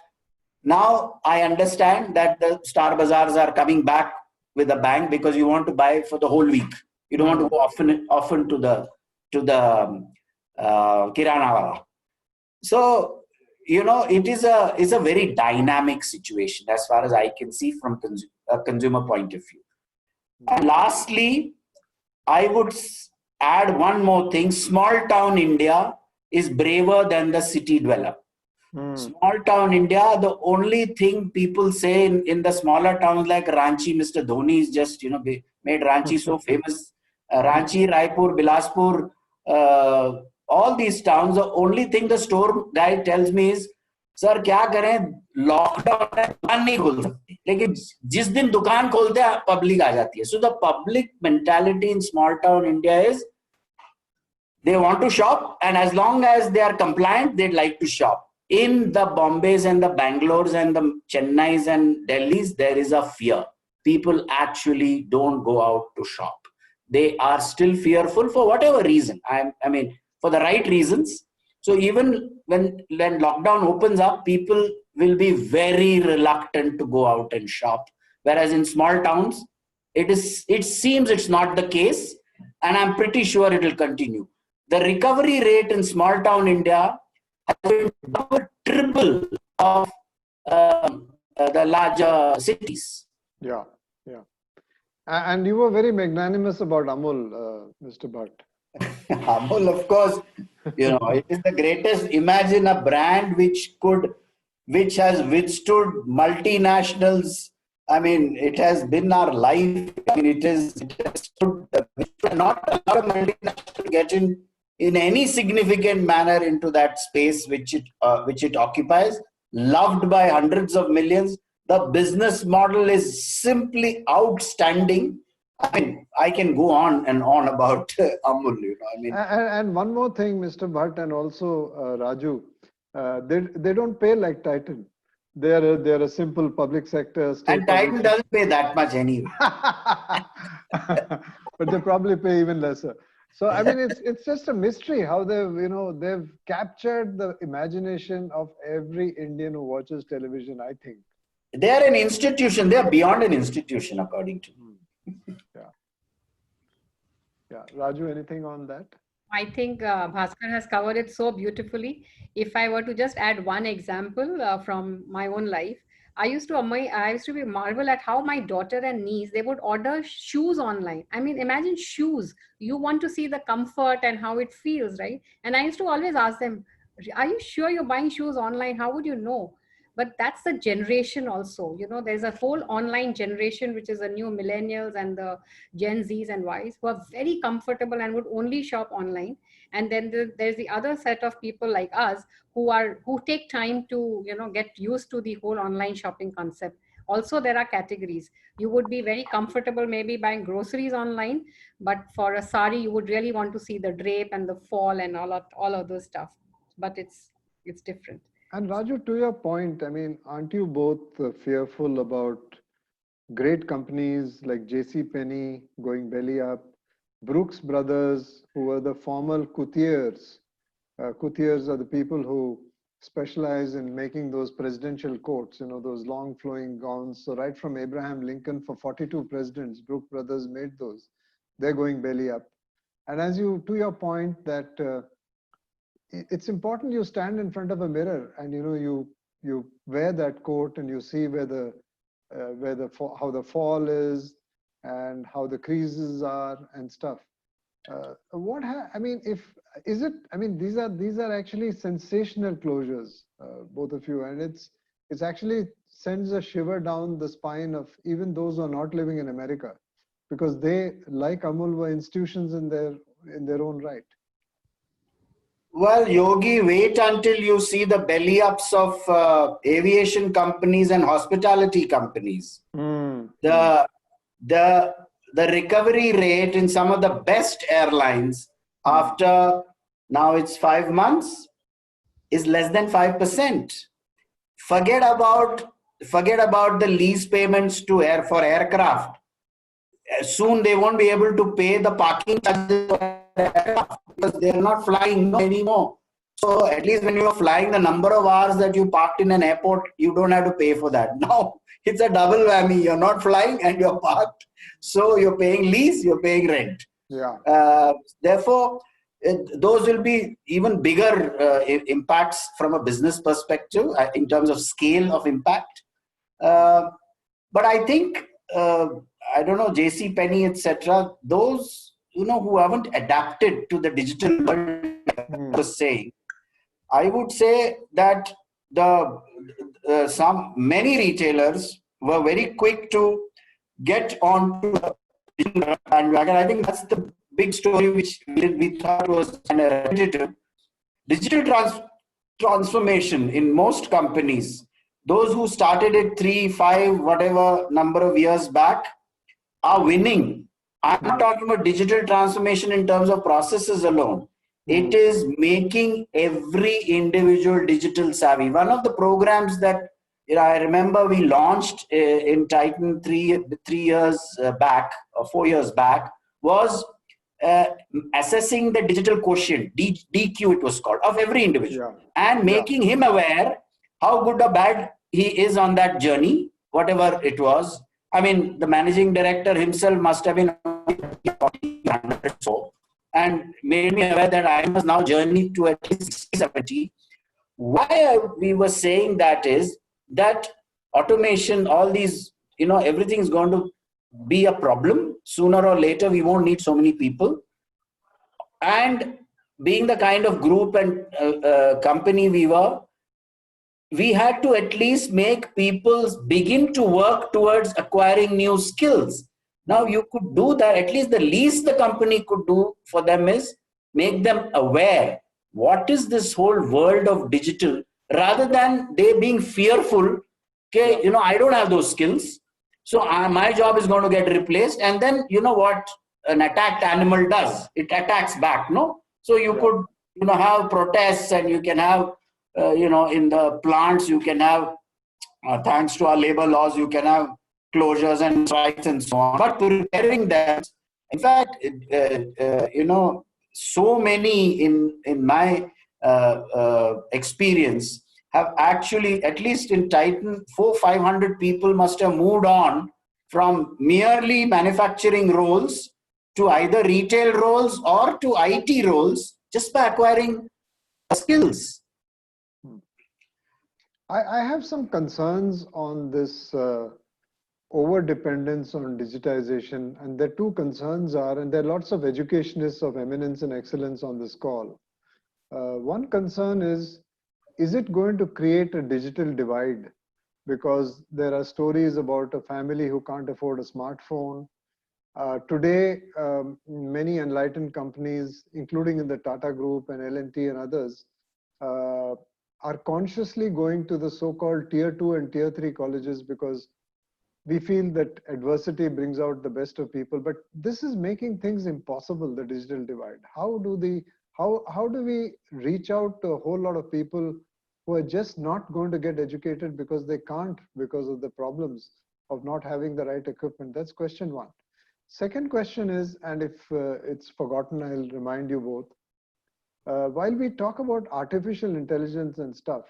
now I understand that the Star Bazaars are coming back with a bang because you want to buy for the whole week. You don't want to go often to the Kirana wala. So, you know, it is a very dynamic situation as far as I can see from a consumer point of view. And lastly, I would add one more thing. Small town India is braver than the city dweller. Small town India, the only thing people say in the smaller towns like Ranchi, Mr. Dhoni is just, you know, made Ranchi so famous. Ranchi, Raipur, Bilaspur, all these towns, the only thing the store guy tells me is, sir, क्या करें, lockdown है, दुकान नहीं खोल सकते, लेकिन जिस दिन दुकान खोलते हैं पब्लिक आ जाती है. So the public mentality in small town India is they want to shop, and as long as they are compliant, they'd like to shop. In the Bombays and the Bangalores and the Chennais and Delhis, there is a fear. People actually don't go out to shop. They are still fearful for whatever reason. I mean, for the right reasons. So even when lockdown opens up, people will be very reluctant to go out and shop. Whereas in small towns, it seems it's not the case, and I'm pretty sure it will continue. The recovery rate in small town India has been double, triple of the larger cities. Yeah. And you were very magnanimous about Amul, Mr. Bhatt. Amul, of course, you know, it is the greatest. Imagine a brand which has withstood multinationals. I mean, it has been our life. I mean, it has stood, not a lot of multinationals get in any significant manner into that space which it occupies. Loved by hundreds of millions. The business model is simply outstanding. I mean, I can go on and on about Amul. You know, I mean, and one more thing, Mr. Bhatt, and also Raju, they don't pay like Titan. They're a simple public sector. And Titan doesn't pay that much anyway. But they probably pay even lesser. So I mean, it's just a mystery how they've captured the imagination of every Indian who watches television. I think they are an institution. They are beyond an institution, according to me. Yeah. Raju, anything on that? I think Bhaskar has covered it so beautifully. If I were to just add one example from my own life, I used to be marvel at how my daughter and niece, they would order shoes online. I mean, imagine shoes. You want to see the comfort and how it feels, right? And I used to always ask them, are you sure you're buying shoes online? How would you know? But that's the generation also. You know, there's a whole online generation, which is the new millennials and the Gen Zs and Ys, who are very comfortable and would only shop online. And then there's the other set of people like us who take time to, you know, get used to the whole online shopping concept. Also, there are categories. You would be very comfortable maybe buying groceries online, but for a sari, you would really want to see the drape and the fall and all of those stuff. But it's different. And Raju, to your point, I mean, aren't you both fearful about great companies like JCPenney going belly up, Brooks Brothers, who were the former couturiers? Couturiers are the people who specialize in making those presidential coats, those long flowing gowns. So right from Abraham Lincoln, for 42 presidents, Brooks Brothers made those. They're going belly up. And as to your point that it's important you stand in front of a mirror and you wear that coat and you see how the fall is and how the creases are and stuff. These are actually sensational closures, both of you, and it's actually sends a shiver down the spine of even those who are not living in America, because they, like Amul, were institutions in their own right. Well, Yogi, wait until you see the belly ups of aviation companies and hospitality companies. The recovery rate in some of the best airlines after now it's 5 months is less than 5%. Forget about the lease payments for aircraft. Soon they won't be able to pay the parking charges for aircraft because they're not flying anymore. So at least when you're flying, the number of hours that you parked in an airport, you don't have to pay for that. Now it's a double whammy. You're not flying and you're parked. So you're paying lease, you're paying rent. Yeah. Therefore, those will be even bigger impacts from a business perspective in terms of scale of impact. But I think, I don't know, JC Penney, etc., those who haven't adapted to the digital world, was saying, I would say that many retailers were very quick to get onto the digital bandwagon. I think that's the big story which we thought was kind of repetitive. Digital transformation in most companies, those who started it 3, 5, whatever number of years back, are winning. I'm not talking about digital transformation in terms of processes alone. It is making every individual digital savvy. One of the programs that I remember we launched in Titan 3 years back, or 4 years back, was assessing the digital quotient, DQ it was called, of every individual, and making him aware how good or bad he is on that journey, whatever it was. I mean, the managing director himself must have been 100 so, and made me aware that I must now journey to at least 60, 70. Why we were saying that is that automation, all these, everything is going to be a problem. Sooner or later, we won't need so many people. And being the kind of group and company we were, we had to at least make people begin to work towards acquiring new skills. Now you could do that. At least the least the company could do for them is make them aware what is this whole world of digital, rather than they being fearful. Okay, I don't have those skills, so my job is going to get replaced. And then what an attacked animal does? It attacks back. No, so you could have protests, and you can have in the plants you can have thanks to our labor laws, you can have closures and strikes and so on. But preparing them, in fact, so many in my experience have actually, at least in Titan, 400-500 people must have moved on from merely manufacturing roles to either retail roles or to IT roles just by acquiring skills. I have some concerns on this over-dependence on digitization, and the two concerns are, and there are lots of educationists of eminence and excellence on this call. One concern is it going to create a digital divide? Because there are stories about a family who can't afford a smartphone. Today, many enlightened companies, including in the Tata Group and L&T and others, are consciously going to the so-called tier 2 and tier 3 colleges because we feel that adversity brings out the best of people. But this is making things impossible, the digital divide. How do we reach out to a whole lot of people who are just not going to get educated because they can't, because of the problems of not having the right equipment? That's question one. Second question is, and if it's forgotten, I'll remind you both. while we talk about artificial intelligence and stuff,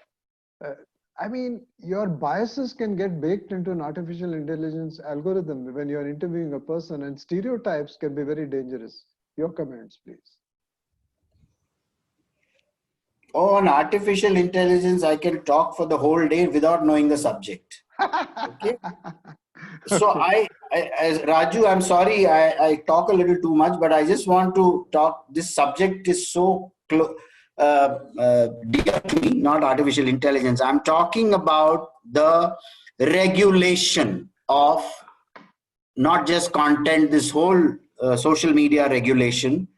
I mean, your biases can get baked into an artificial intelligence algorithm when you're interviewing a person, and stereotypes can be very dangerous. Your comments, please. Oh, on artificial intelligence, I can talk for the whole day without knowing the subject. Okay. So as Raju, I'm sorry, I talk a little too much, but I just want to talk. This subject is so dear to me, not artificial intelligence. I'm talking about the regulation of not just content, this whole social media regulation.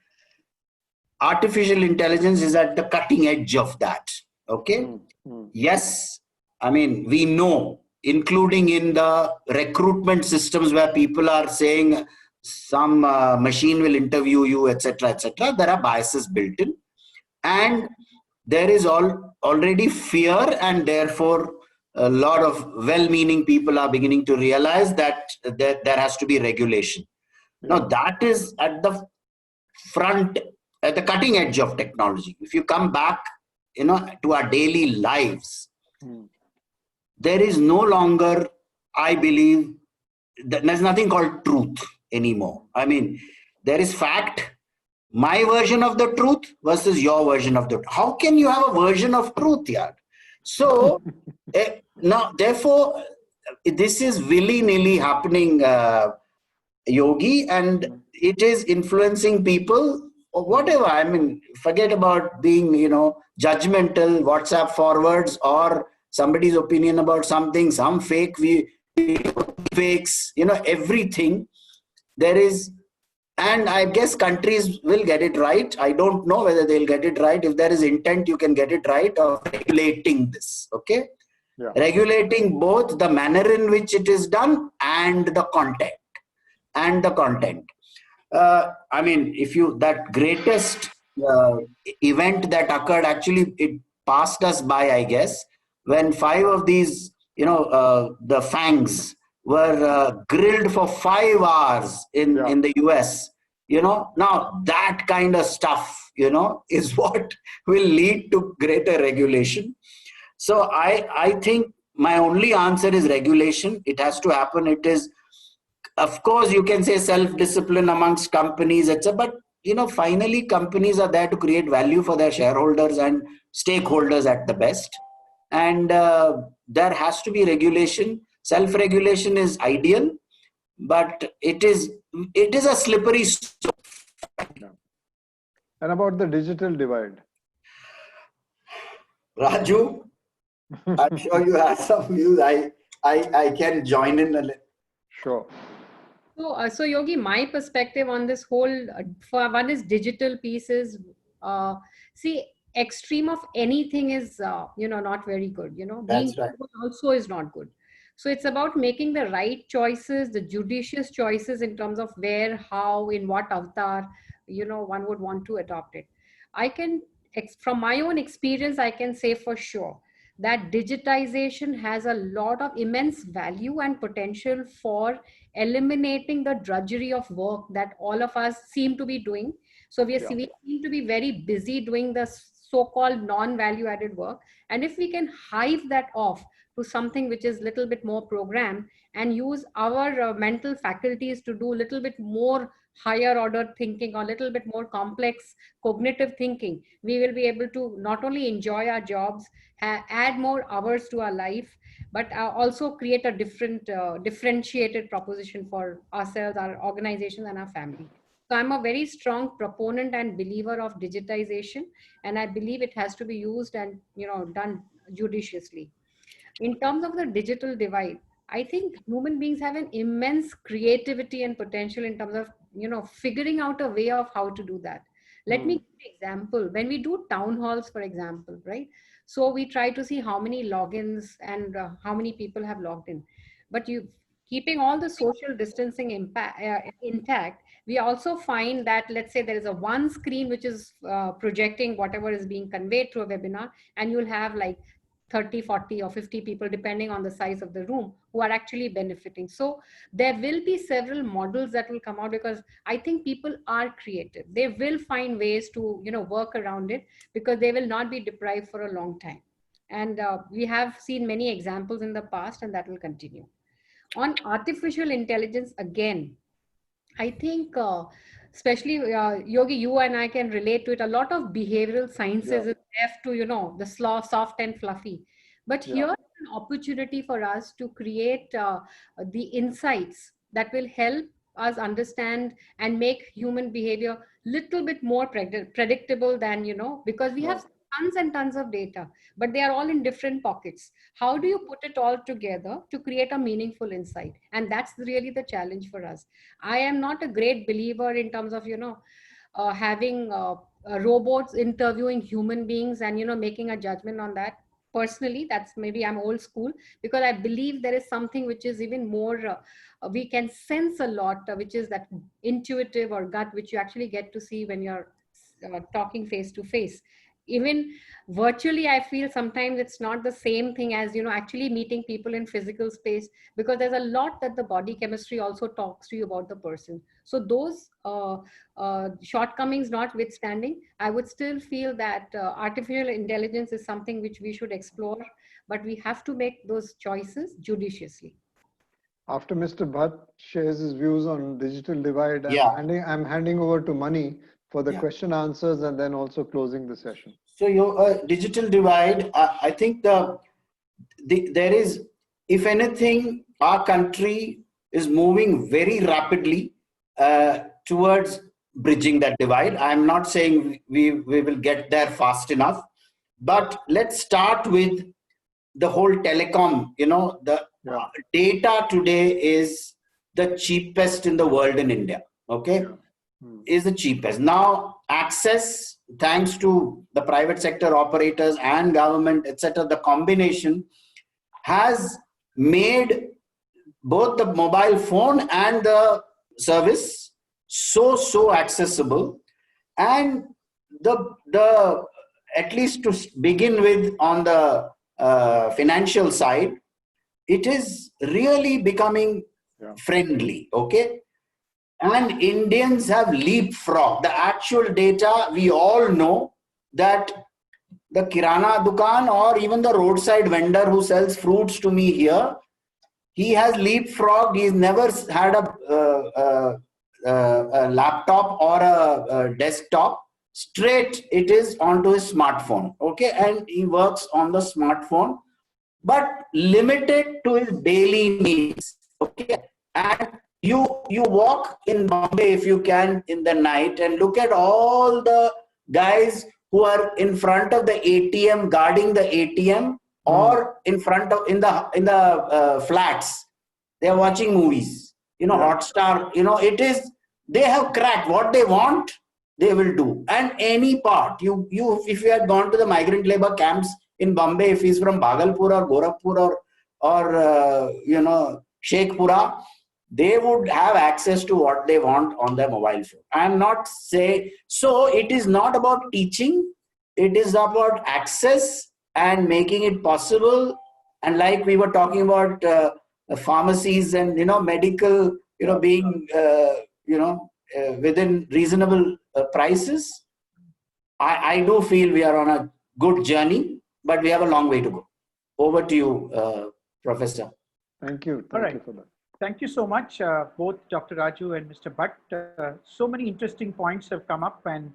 Artificial intelligence is at the cutting edge of that. Okay. Yes. I mean, we know, including in the recruitment systems where people are saying some machine will interview you, etc., etc. There are biases built in, and there is already fear, and therefore a lot of well-meaning people are beginning to realize that there has to be regulation. Now that is at the front, at the cutting edge of technology. If you come back, to our daily lives, there is no longer, I believe, there's nothing called truth anymore. I mean, there is fact, my version of the truth versus your version of the truth. How can you have a version of truth here? So now, therefore, this is willy-nilly happening, Yogi, and it is influencing people or whatever. I mean, forget about being, judgmental, WhatsApp forwards or somebody's opinion about something, some fake fakes, everything there is. And I guess countries will get it right. I don't know whether they'll get it right. If there is intent, you can get it right, of regulating this. Okay. Yeah. Regulating both the manner in which it is done and the content. I mean, that greatest event that occurred, actually, it passed us by, I guess, when 5 of these, the fangs were grilled for 5 hours in the US. Now that kind of stuff, is what will lead to greater regulation. So I think my only answer is regulation. It has to happen. It is, of course, you can say self-discipline amongst companies, etc. But, finally, companies are there to create value for their shareholders and stakeholders at the best. And there has to be regulation. Self-regulation is ideal, but it is a slippery slope. And about the digital divide? Raju, I'm sure you have some views. I can join in a little. Sure. So Yogi, my perspective on this whole, for one is digital pieces. See, extreme of anything is, not very good. That's being right. also is not good. So it's about making the right choices, the judicious choices in terms of where, how, in what avatar, one would want to adopt it. From my own experience, I can say for sure that digitization has a lot of immense value and potential for eliminating the drudgery of work that all of us seem to be doing. So we seem to be very busy doing the so-called non-value added work. And if we can hive that off to something which is a little bit more programmed and use our mental faculties to do a little bit more higher order thinking or a little bit more complex cognitive thinking, we will be able to not only enjoy our jobs, add more hours to our life, but also create a differentiated proposition for ourselves, our organization, and our family. So I'm a very strong proponent and believer of digitization, and I believe it has to be used and done judiciously. In terms of the digital divide, I think human beings have an immense creativity and potential in terms of figuring out a way of how to do that. Let me give an example. When we do town halls, for example, right? So we try to see how many logins and how many people have logged in. But keeping all the social distancing intact, we also find that, let's say there is a one screen which is projecting whatever is being conveyed through a webinar, and you'll have like 30, 40 or 50 people, depending on the size of the room, who are actually benefiting. So there will be several models that will come out, because I think people are creative. They will find ways to, work around it, because they will not be deprived for a long time. And we have seen many examples in the past, and that will continue. On artificial intelligence, again, I think, especially Yogi, you and I can relate to it. A lot of behavioral sciences is left to, the soft and fluffy. But Yeah. here is an opportunity for us to create the insights that will help us understand and make human behavior little bit more predictable than, because we have tons and tons of data, but they are all in different pockets. How do you put it all together to create a meaningful insight? And that's really the challenge for us. I am not a great believer in terms of, having robots interviewing human beings and, making a judgment on that. Personally, that's maybe I'm old school, because I believe there is something which is even more, we can sense a lot, which is that intuitive or gut, which you actually get to see when you're talking face to face. Even virtually, I feel sometimes it's not the same thing as, actually meeting people in physical space, because there's a lot that the body chemistry also talks to you about the person. So those shortcomings notwithstanding, I would still feel that artificial intelligence is something which we should explore, but we have to make those choices judiciously. After Mr. Bhatt shares his views on digital divide, Yeah. I'm handing over to Mani for the Yeah. question answers, and then also closing the session. So your digital divide, I think there is, if anything, our country is moving very rapidly towards bridging that divide. I'm not saying we will get there fast enough, but let's start with the whole telecom. The data today is the cheapest in the world in India. Okay. Is the cheapest. Now access, thanks to the private sector operators and government, etc., the combination has made both the mobile phone and the service so accessible. And the at least to begin with, on the financial side, it is really becoming friendly. Okay. And Indians have leapfrogged. The actual data, we all know that the Kirana Dukan or even the roadside vendor who sells fruits to me here, he has leapfrogged. He's never had a laptop or a desktop. Straight it is onto his smartphone. Okay. And he works on the smartphone, but limited to his daily needs. Okay. And you walk in Bombay, if you can, in the night, and look at all the guys who are in front of the ATM, guarding the ATM, or in front of in the flats. They are watching movies. Hotstar. It is, they have cracked what they want. They will do. And any part, if you had gone to the migrant labor camps in Bombay, if he's from Bhagalpur or Gorakhpur or Sheikhpura, they would have access to what they want on their mobile phone. I'm not saying, so it is not about teaching, it is about access and making it possible. And like we were talking about pharmacies and, medical, being, within reasonable prices. I do feel we are on a good journey, but we have a long way to go. Over to you, Professor. Thank you. Thank you for that. Thank you so much, both Dr. Raju and Mr. Bhatt. So many interesting points have come up, and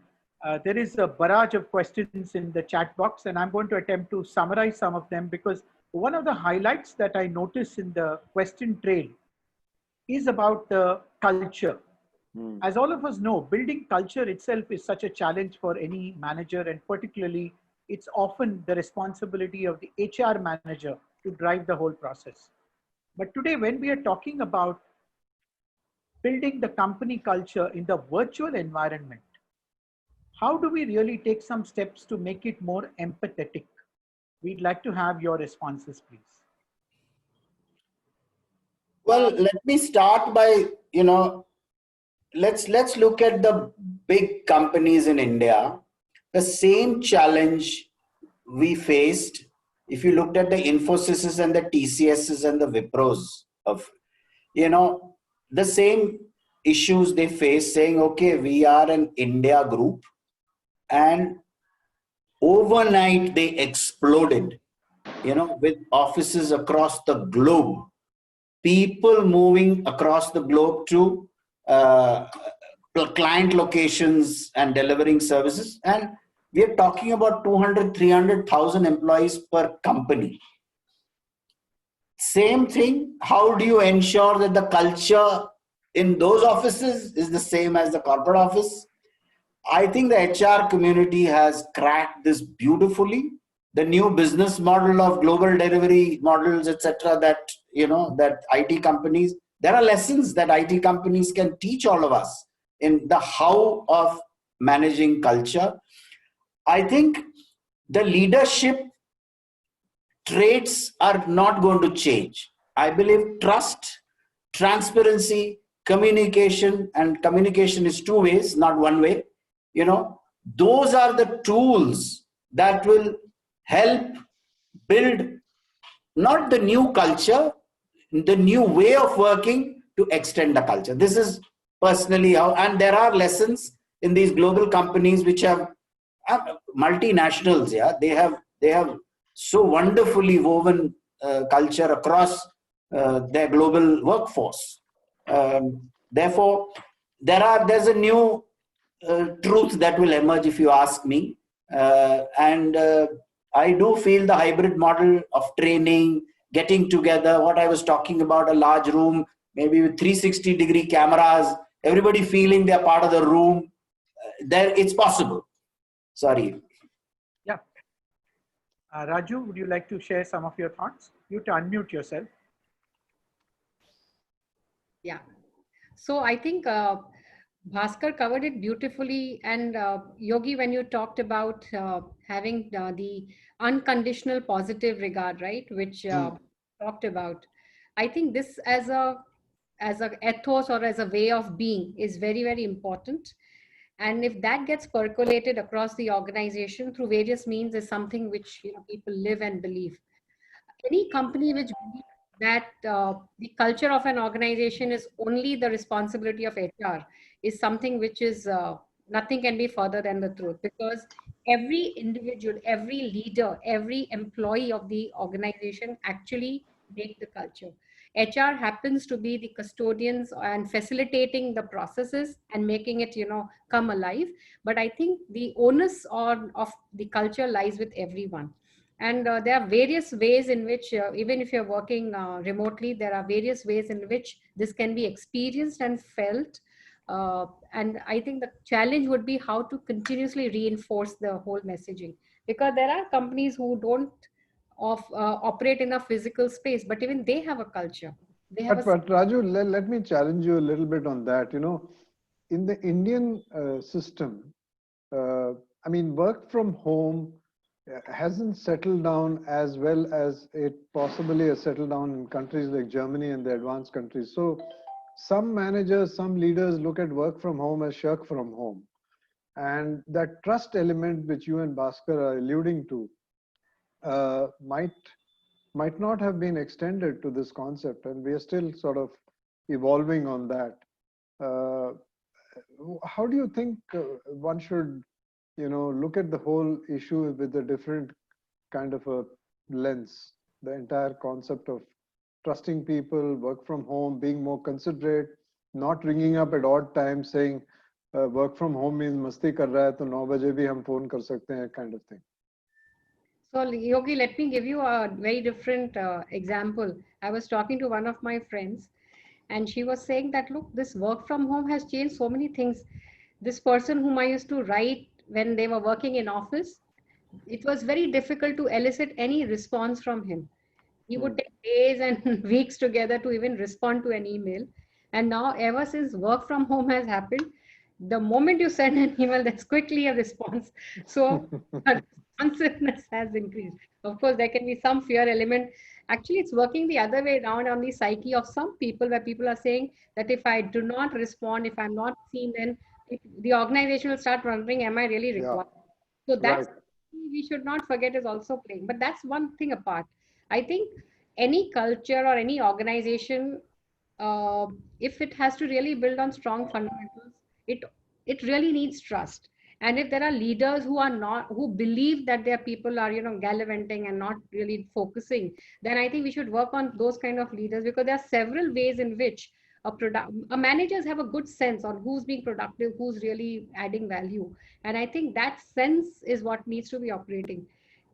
there is a barrage of questions in the chat box, and I'm going to attempt to summarize some of them, because one of the highlights that I notice in the question trail is about the culture. As all of us know, building culture itself is such a challenge for any manager, and particularly it's often the responsibility of the HR manager to drive the whole process. But today, when we are talking about building the company culture in the virtual environment, how do we really take some steps to make it more empathetic? We'd like to have your responses, please. Well, let me start by, let's look at the big companies in India. The same challenge we faced if you looked at the Infosys and the TCSs and the Wipros of, you know, the same issues they face, saying, okay, we are an India group, and overnight they exploded, you know, with offices across the globe, people moving across the globe to client locations and delivering services. And we are talking about 200, 300,000 employees per company. Same thing, how do you ensure that the culture in those offices is the same as the corporate office? I think the HR community has cracked this beautifully. The new business model of global delivery models, etc., that, you know, that IT companies, there are lessons that IT companies can teach all of us in the how of managing culture. I think the leadership traits are not going to change. I believe trust, transparency, communication, and communication is two ways, not one way. You know, those are the tools that will help build not the new culture, the new way of working to extend the culture. This is personally how, and there are lessons in these global companies which have multinationals. Yeah, they have so wonderfully woven culture across their global workforce. Therefore, there's a new truth that will emerge, if you ask me, and I do feel the hybrid model of training, getting together, what I was talking about, a large room, maybe with 360-degree cameras, everybody feeling they're part of the room, there it's possible. Sorry. Yeah. Raju, would you like to share some of your thoughts? You to unmute yourself. Yeah. So I think Bhaskar covered it beautifully. And Yogi, when you talked about having the unconditional positive regard, right, which talked about, I think this as a ethos or as a way of being is very, very important. And if that gets percolated across the organization through various means, is something which, you know, people live and believe. Any company which believes that the culture of an organization is only the responsibility of HR is something which is nothing can be further than the truth, because every individual, every leader, every employee of the organization actually make the culture. HR happens to be the custodians and facilitating the processes and making it, you know, come alive. But I think the onus of the culture lies with everyone. And there are various ways in which, even if you're working remotely, there are various ways in which this can be experienced and felt. And I think the challenge would be how to continuously reinforce the whole messaging, because there are companies who don't operate in a physical space, but even they have a culture. They have But Raju, let me challenge you a little bit on that. You know, in the Indian system, I mean, work from home hasn't settled down as well as it possibly has settled down in countries like Germany and the advanced countries. So some managers, some leaders look at work from home as shirk from home. And that trust element which you and Bhaskar are alluding to might not have been extended to this concept, and we are still sort of evolving on that. How do you think one should, you know, look at the whole issue with a different kind of a lens? The entire concept of trusting people, work from home, being more considerate, not ringing up at odd times saying work from home means masti kar raha hai, to 9 baje bhi hum phone kar sakte hain, kind of thing. So Yogi, let me give you a very different example. I was talking to one of my friends, and she was saying that, look, this work from home has changed so many things. This person whom I used to write when they were working in office, it was very difficult to elicit any response from him. He would take days and weeks together to even respond to an email. And now, ever since work from home has happened, the moment you send an email, there's quickly a response. So responsiveness has increased. Of course, there can be some fear element. Actually, it's working the other way around on the psyche of some people, where people are saying that if I do not respond, if I'm not seen, then the organization will start wondering, am I really required? So that's Right. we should not forget is also playing. But that's one thing apart. I think any culture or any organization, if it has to really build on strong fundamentals, it it really needs trust. And if there are leaders who are not, who believe that their people are, gallivanting and not really focusing, then I think we should work on those kind of leaders, because there are several ways in which managers have a good sense on who's being productive, who's really adding value. And I think that sense is what needs to be operating.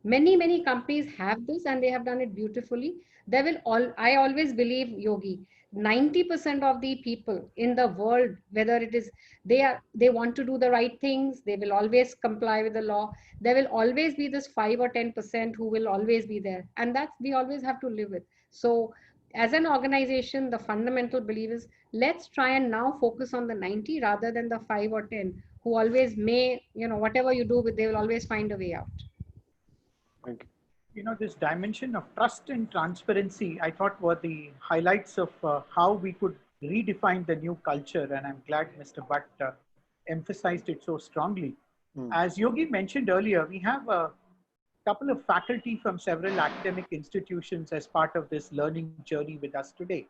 Many companies have this and they have done it beautifully. I always believe, Yogi, 90% of the people in the world, whether it is they want to do the right things, they will always comply with the law. There will always be this 5 or 10% who will always be there, and that's we always have to live with. So as an organization, the fundamental belief is, let's try and now focus on the 90 rather than the 5 or 10 who always may, whatever you do, they will always find a way out. Thank you. This dimension of trust and transparency, I thought were the highlights of how we could redefine the new culture. And I'm glad Mr. Bhatt emphasized it so strongly. As Yogi mentioned earlier, we have a couple of faculty from several academic institutions as part of this learning journey with us today.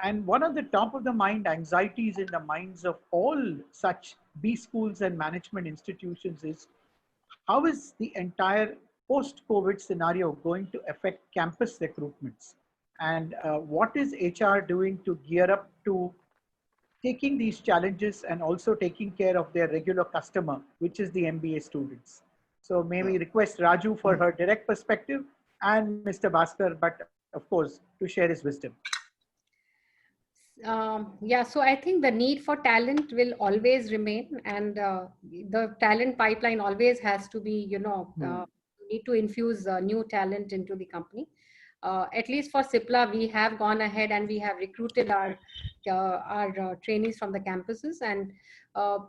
And one of the top of the mind anxieties in the minds of all such B schools and management institutions is, how is the entire post-COVID scenario going to affect campus recruitments? And what is HR doing to gear up to taking these challenges and also taking care of their regular customer, which is the MBA students? So may we request Raju for her direct perspective, and Mr. Bhaskar, but of course, to share his wisdom. Yeah, so I think the need for talent will always remain, and the talent pipeline always has to be, need to infuse new talent into the company. At least for CIPLA, we have gone ahead and we have recruited our trainees from the campuses, and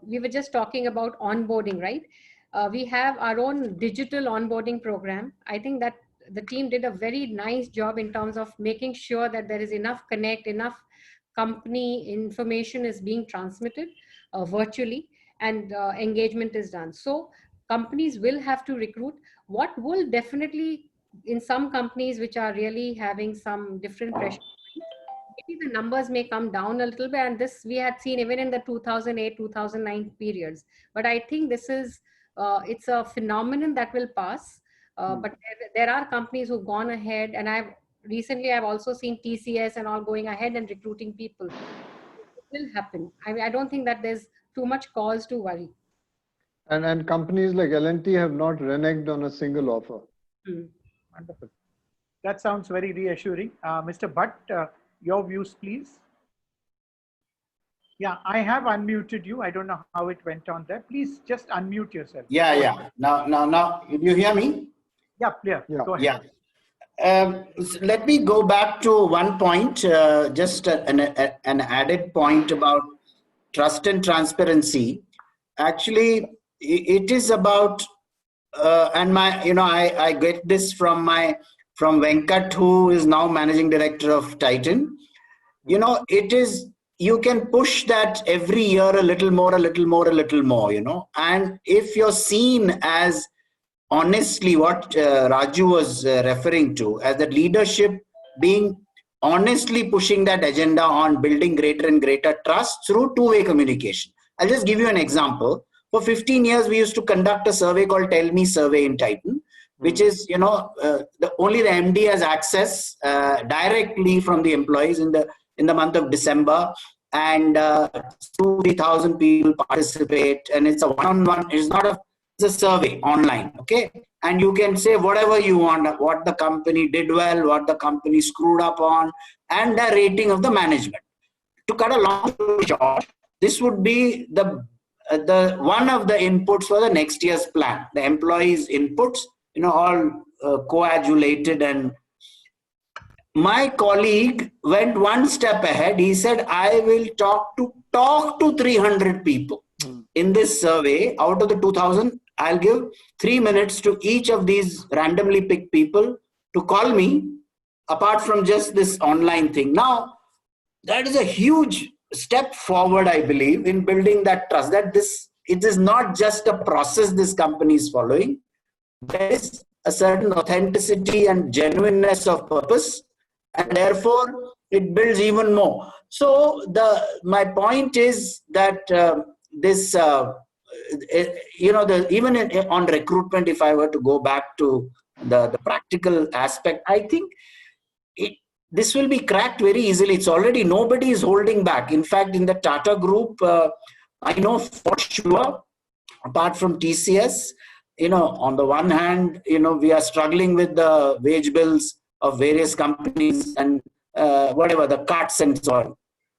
we were just talking about onboarding, right? We have our own digital onboarding program. I think that the team did a very nice job in terms of making sure that there is enough connect, enough company information is being transmitted virtually, and engagement is done. So companies will have to recruit. What will definitely, in some companies which are really having some different pressure, maybe the numbers may come down a little bit, and this we had seen even in the 2008-2009 periods. But I think this is, it's a phenomenon that will pass. But there are companies who've gone ahead, and I've also seen TCS and all going ahead and recruiting people. It will happen. I don't think that there's too much cause to worry. And companies like L&T have not reneged on a single offer. Wonderful. That sounds very reassuring. Mr. Bhatt, your views, please. Yeah, I have unmuted you. I don't know how it went on there. Please just unmute yourself. Yeah. Now, you hear me? Yeah, clear. Yeah. Go ahead. Yeah. Let me go back to one point, just an added point about trust and transparency. Actually, it is about, and I get this from Venkat, who is now managing director of Titan. It is, you can push that every year a little more, and if you're seen as honestly what Raju was referring to, as the leadership being honestly pushing that agenda on building greater and greater trust through two-way communication. I'll just give you an example. For 15 years, we used to conduct a survey called Tell Me Survey in Titan, which is, only the MD has access directly from the employees in the month of December, and 2,000 people participate, and it's a one-on-one. It's a survey online, okay? And you can say whatever you want, what the company did well, what the company screwed up on, and the rating of the management. To cut a long story short, this would be the one of the inputs for the next year's plan. The employees' inputs, all coagulated. And my colleague went one step ahead. He said, I will talk to 300 people in this survey. Out of the 2,000, I'll give 3 minutes to each of these randomly picked people to call me, apart from just this online thing. Now, that is a huge step forward, I believe, in building that trust, that it is not just a process this company is following, there is a certain authenticity and genuineness of purpose, and therefore it builds even more. So my point is that this even on recruitment, if I were to go back to the practical aspect, I think this will be cracked very easily. It's already, nobody is holding back. In fact, in the Tata Group, I know for sure, apart from TCS, on the one hand, we are struggling with the wage bills of various companies and whatever, the cuts and so on.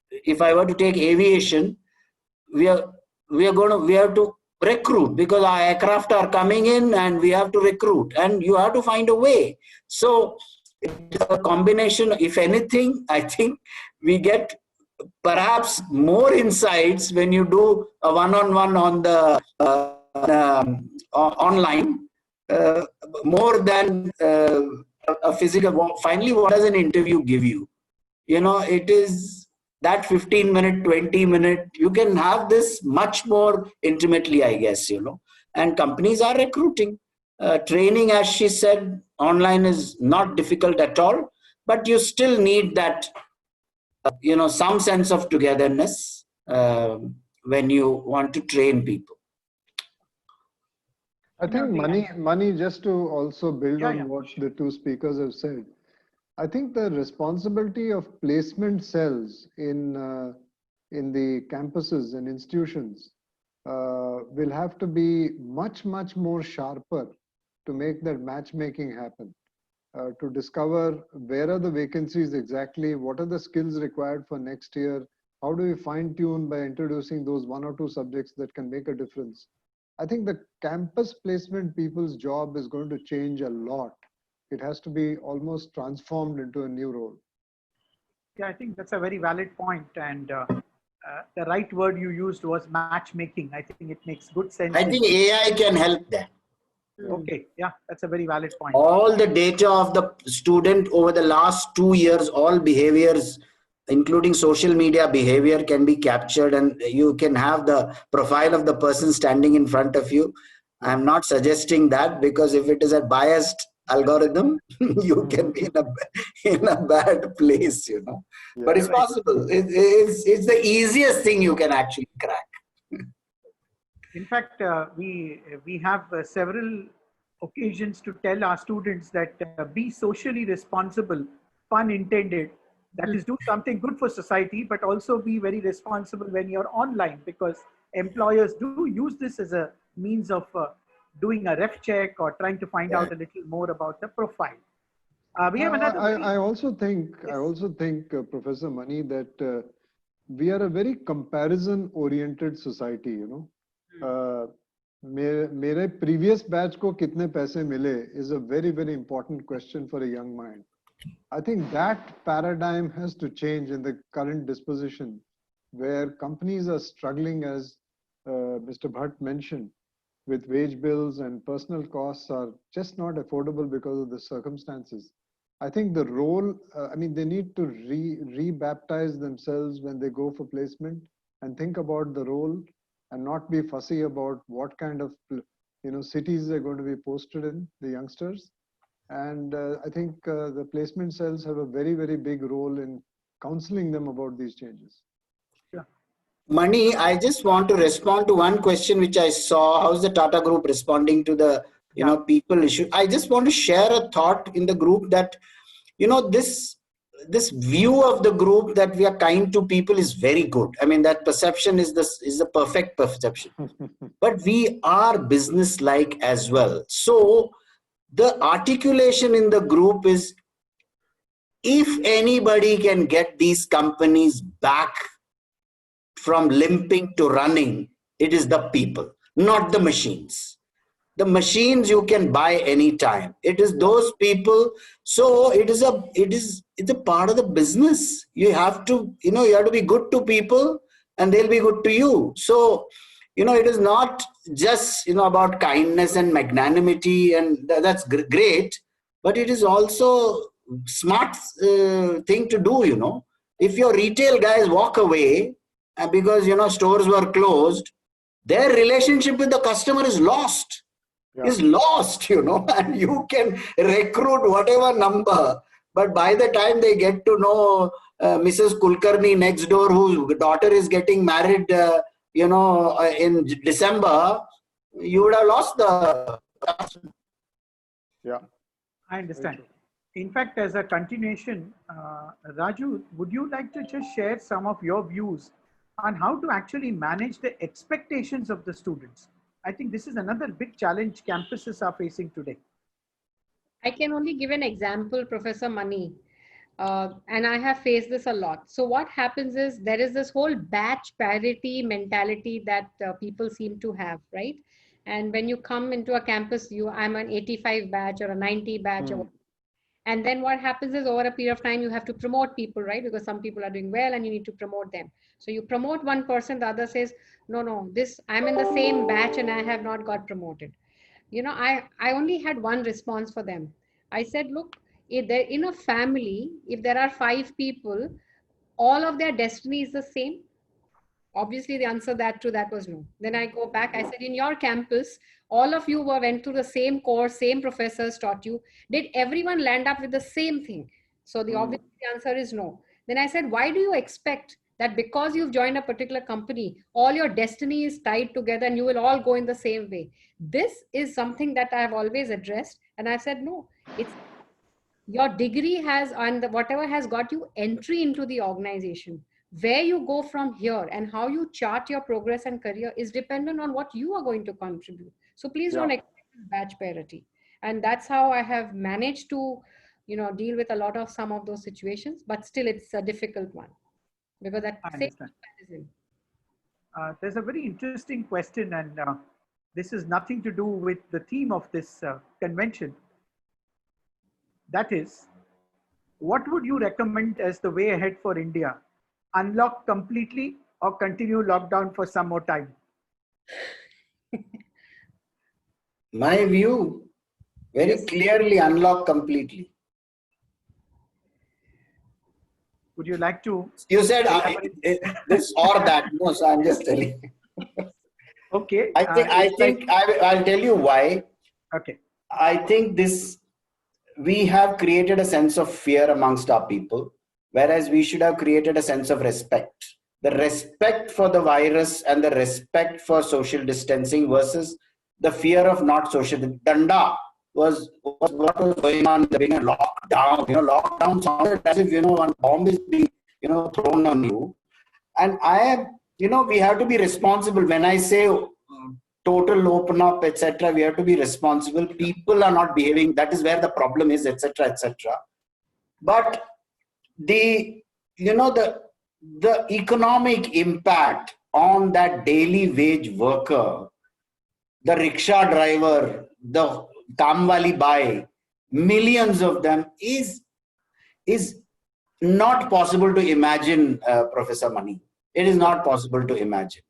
If I were to take aviation, we have to recruit, because our aircraft are coming in and we have to recruit, and you have to find a way. So it's a combination. If anything, I think we get perhaps more insights when you do a one-on-one on the online, more than a physical. Finally, what does an interview give you? It is that 15-minute, 20-minute, you can have this much more intimately, I guess, and companies are recruiting. Training, as she said, online is not difficult at all, but you still need that, some sense of togetherness when you want to train people. I think money, just to also build on what the two speakers have said, I think the responsibility of placement cells in the campuses and institutions will have to be much, much more sharper to make that matchmaking happen, to discover where are the vacancies exactly, what are the skills required for next year, how do we fine tune by introducing those one or two subjects that can make a difference. I think the campus placement people's job is going to change a lot. It has to be almost transformed into a new role. Yeah, I think that's a very valid point. And the right word you used was matchmaking. I think it makes good sense. I think AI can help that. Okay, yeah, that's a very valid point. All the data of the student over the last 2 years, all behaviors, including social media behavior, can be captured, and you can have the profile of the person standing in front of you. I'm not suggesting that, because if it is a biased algorithm, you can be in a bad place, Yeah, but it's possible. It's the easiest thing you can actually crack. In fact, we have several occasions to tell our students that be socially responsible, pun intended. That is, do something good for society, but also be very responsible when you're online, because employers do use this as a means of doing a ref check or trying to find out a little more about the profile. We have another. I also think, Professor Mani, that we are a very comparison-oriented society. मेरे previous batch को कितने पैसे मिले is a very, very important question for a young mind. I think that paradigm has to change in the current disposition, where companies are struggling, as Mr. Bhatt mentioned, with wage bills, and personal costs are just not affordable because of the circumstances. I think the role, they need to re-baptize themselves when they go for placement and think about the role and not be fussy about what kind of cities they're going to be posted in, the youngsters. And I think the placement cells have a very, very big role in counseling them about these changes. Yeah. Mani, I just want to respond to one question which I saw. How's the Tata Group responding to the people issue? I just want to share a thought in the group that this view of the group that we are kind to people is very good. I mean, that perception is the perfect perception. But we are business-like as well. So the articulation in the group is, if anybody can get these companies back from limping to running, it is the people, not the machines. The machines you can buy anytime. It is those people. So it's a part of the business. You have to, you have to be good to people and they'll be good to you. So, it is not just, about kindness and magnanimity, and that's great, but it is also smart thing to do, If your retail guys walk away because, stores were closed, their relationship with the customer is lost. is lost, and you can recruit whatever number. But by the time they get to know Mrs. Kulkarni next door, whose daughter is getting married, in December, you would have lost the. Yeah. I understand. In fact, as a continuation, Raju, would you like to just share some of your views on how to actually manage the expectations of the students? I think this is another big challenge campuses are facing today. I can only give an example, Professor Mani, and I have faced this a lot. So what happens is there is this whole batch parity mentality that people seem to have, right? And when you come into a campus, I'm an 85 batch or a 90 batch, and then what happens is over a period of time, you have to promote people, right? Because some people are doing well and you need to promote them. So you promote one person, the other says, no, I'm in the same batch and I have not got promoted. I only had one response for them. I said, look, if they're in a family, if there are 5 people, all of their destiny is the same. Obviously, the answer to that was no. Then I go back. I said, in your campus, all of you went through the same course, same professors taught you. Did everyone land up with the same thing? So the obvious answer is no. Then I said, why do you expect that because you've joined a particular company, all your destiny is tied together and you will all go in the same way? This is something that I've always addressed. And I said, no, it's your degree and whatever has got you entry into the organization. Where you go from here and how you chart your progress and career is dependent on what you are going to contribute. So please don't expect batch parity. And that's how I have managed to, deal with some of those situations, but still it's a difficult one because that same comparison. There's a very interesting question, and this is nothing to do with the theme of this convention. That is, what would you recommend as the way ahead for India? Unlock completely or continue lockdown for some more time? My view, very clearly unlock completely. Would you like to? You said this or that. No, so I'm just telling you. Okay. I think I'll tell you why. Okay. I think we have created a sense of fear amongst our people, whereas we should have created a sense of respect. The respect for the virus and the respect for social distancing versus the fear of not social. Danda was what was going on being a lockdown. Lockdown sounded as if, one bomb is being, thrown on you. And we have to be responsible. When I say total open up, etc., we have to be responsible. People are not behaving. That is where the problem is, etc., etc. But the economic impact on that daily wage worker, the rickshaw driver, the kamwali bai, millions of them is not possible to imagine, Professor Mani. It is not possible to imagine.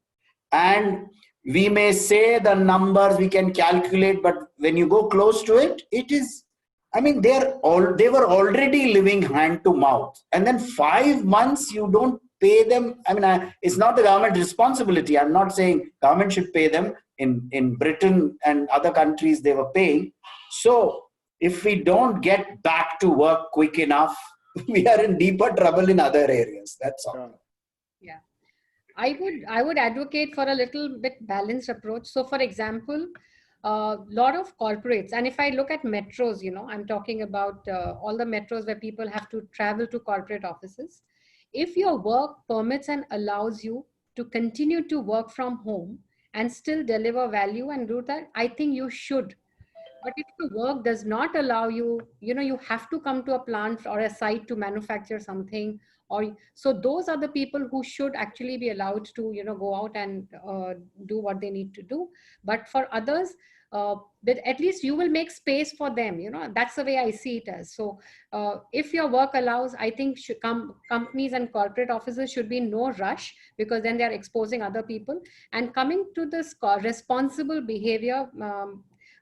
And we may say the numbers we can calculate, but when you go close to it, it is, they were already living hand to mouth. And then 5 months you don't pay them. It's not the government responsibility. I'm not saying government should pay them. In Britain and other countries, they were paying. So if we don't get back to work quick enough, we are in deeper trouble in other areas. That's all. Yeah. I would advocate for a little bit balanced approach. So for example, a lot of corporates, and if I look at metros, I'm talking about all the metros where people have to travel to corporate offices. If your work permits and allows you to continue to work from home and still deliver value and do that, I think you should. But if the work does not allow you, you have to come to a plant or a site to manufacture something, so those are the people who should actually be allowed to, go out and do what they need to do. But for others, but at least you will make space for them. That's the way I see it as. So if your work allows, I think companies and corporate offices should be in no rush, because then they're exposing other people. And coming to this responsible behavior,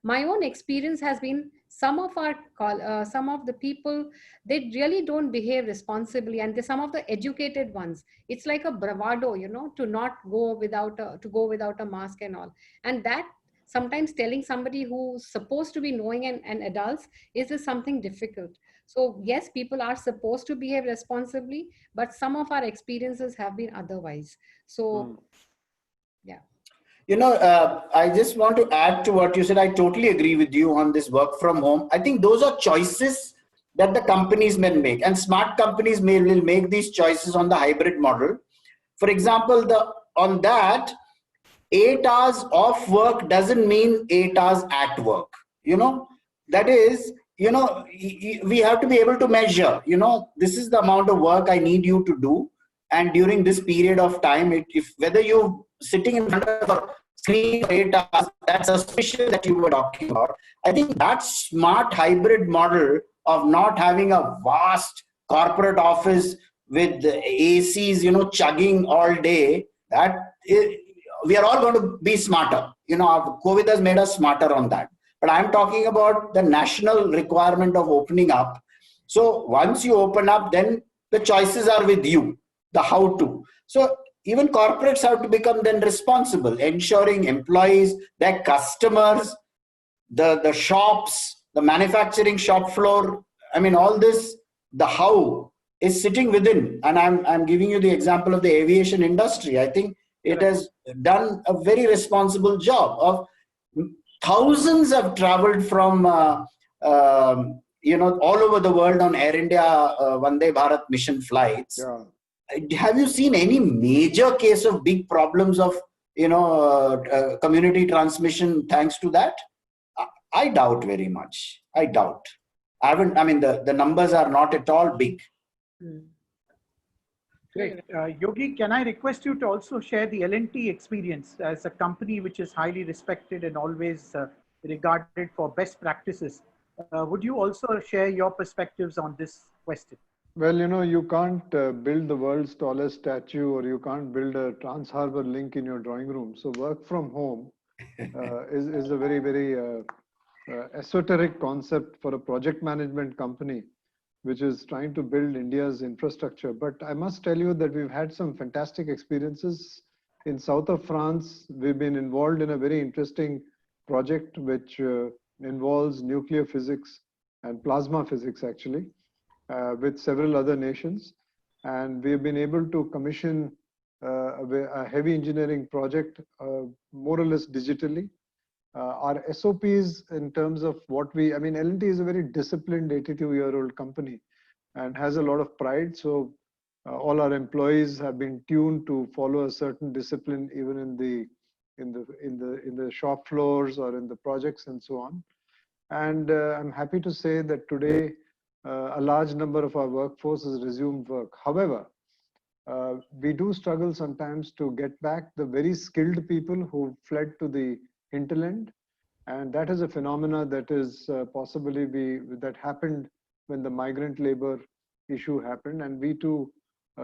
my own experience has been some of the people, they really don't behave responsibly, and some of the educated ones, it's like a bravado, to not go without to go without a mask and all. And that sometimes telling somebody who's supposed to be knowing and adults, is this something difficult? So yes, people are supposed to behave responsibly, but some of our experiences have been otherwise. So yeah. You know, I just want to add to what you said. I totally agree with you on this work from home. I think those are choices that the companies may make, and smart companies will make these choices on the hybrid model. For example, on that, 8 hours off work doesn't mean 8 hours at work. You know, that is, you know, we have to be able to measure, you know, this is the amount of work I need you to do. And during this period of time, if whether you sitting in front of a screen for 8 hours, that's suspicious that you were talking about. I think that smart hybrid model of not having a vast corporate office with the ACs, you know, chugging all day, we are all going to be smarter. You know, COVID has made us smarter on that. But I'm talking about the national requirement of opening up. So once you open up, then the choices are with you, the how to. So even corporates have to become then responsible, ensuring employees, their customers, the shops, the manufacturing shop floor. I mean, all this, the how is sitting within. And I'm giving you the example of the aviation industry. I think it has done a very responsible job. Of thousands have traveled from you know, all over the world on Air India Vande Bharat mission flights. Yeah. Have you seen any major case of big problems of, you know, community transmission thanks to that? I doubt very much. I doubt. I mean, the numbers are not at all big. Great. Yogi, can I request you to also share the L&T experience as a company which is highly respected and always regarded for best practices? Would you also share your perspectives on this question? Well, you know, you can't build the world's tallest statue, or you can't build a Trans Harbor link in your drawing room. So work from home is a very, very esoteric concept for a project management company, which is trying to build India's infrastructure. But I must tell you that we've had some fantastic experiences. In south of France, we've been involved in a very interesting project which involves nuclear physics and plasma physics, actually, with several other nations. And we've been able to commission a heavy engineering project more or less digitally. Our SOPs in terms of what I mean, L&T is a very disciplined 82-year-old company and has a lot of pride. So all our employees have been tuned to follow a certain discipline, even in the shop floors or in the projects and so on. And I'm happy to say that today a large number of our workforce has resumed work. However, we do struggle sometimes to get back the very skilled people who fled to the hinterland, and that is a phenomena that is possibly that happened when the migrant labor issue happened, and we too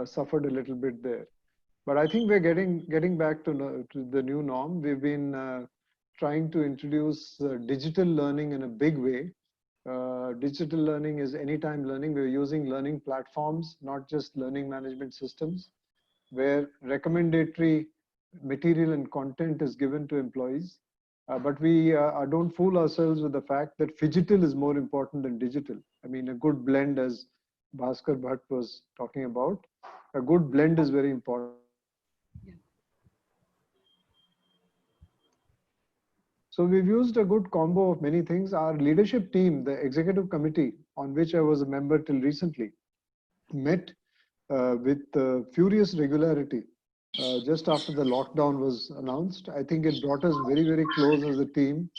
suffered a little bit there. But I think we're getting back to the new norm. We've been trying to introduce digital learning in a big way. Digital learning is anytime learning. We're using learning platforms, not just learning management systems, where recommendatory material and content is given to employees. But we don't fool ourselves with the fact that phygital is more important than digital. I mean, a good blend, as Bhaskar Bhatt was talking about, a good blend is very important. So we've used a good combo of many things. Our leadership team, the executive committee, on which I was a member till recently, met with furious regularity just after the lockdown was announced. I think it brought us very, very close as a team.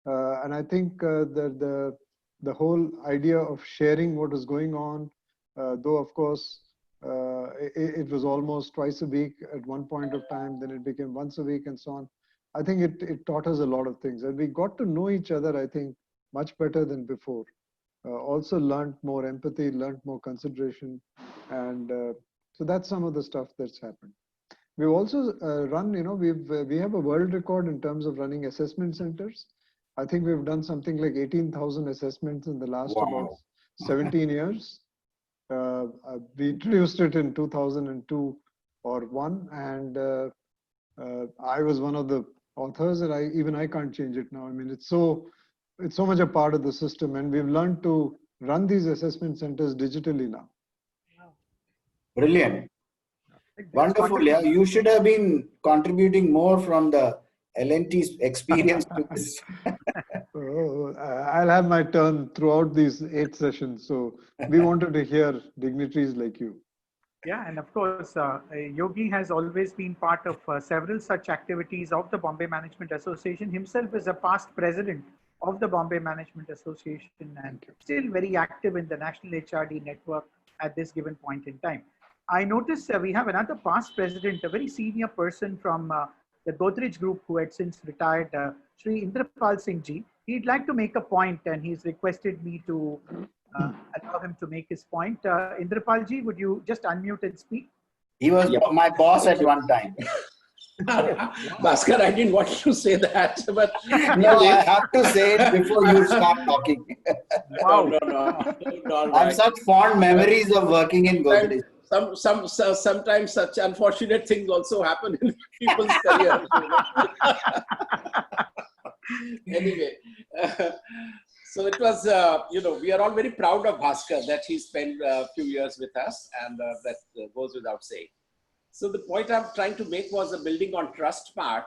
And I think that the whole idea of sharing what is going on, though of course it was almost twice a week at one point of time, then it became once a week and so on. I think it taught us a lot of things, and we got to know each other, I think, much better than before. Also learned more empathy, learned more consideration, and so that's some of the stuff that's happened. We've also run, you know, we have a world record in terms of running assessment centers. I think we've done something like 18,000 assessments in the last about 17 years. We introduced it in 2002 or 1, and I was one of the authors, and even I can't change it now. I mean, it's so much a part of the system, and we've learned to run these assessment centers digitally now. Brilliant. That's Wonderful. Yeah, wonderful. you should have been contributing more from the L&T's experience to this. Oh, I'll have my turn throughout these 8 sessions. So we wanted to hear dignitaries like you. Yeah, and of course, Yogi has always been part of several such activities of the Bombay Management Association. Himself is a past president of the Bombay Management Association and still very active in the National HRD network at this given point in time. I noticed we have another past president, a very senior person from the Godrej Group who had since retired, Shri Indrapal Singh Ji. He'd like to make a point and he's requested me to allow him to make his point. Indrapal Ji, would you just unmute and speak? He was my boss at one time. Bhaskar, I didn't want to say that, but No, I have to say it before you start talking. Wow. no. I have such fond memories of working in Godrej. Sometimes such unfortunate things also happen in people's career. Anyway, so it was, we are all very proud of Bhaskar that he spent a few years with us, and that goes without saying. So the point I'm trying to make was a building on trust part.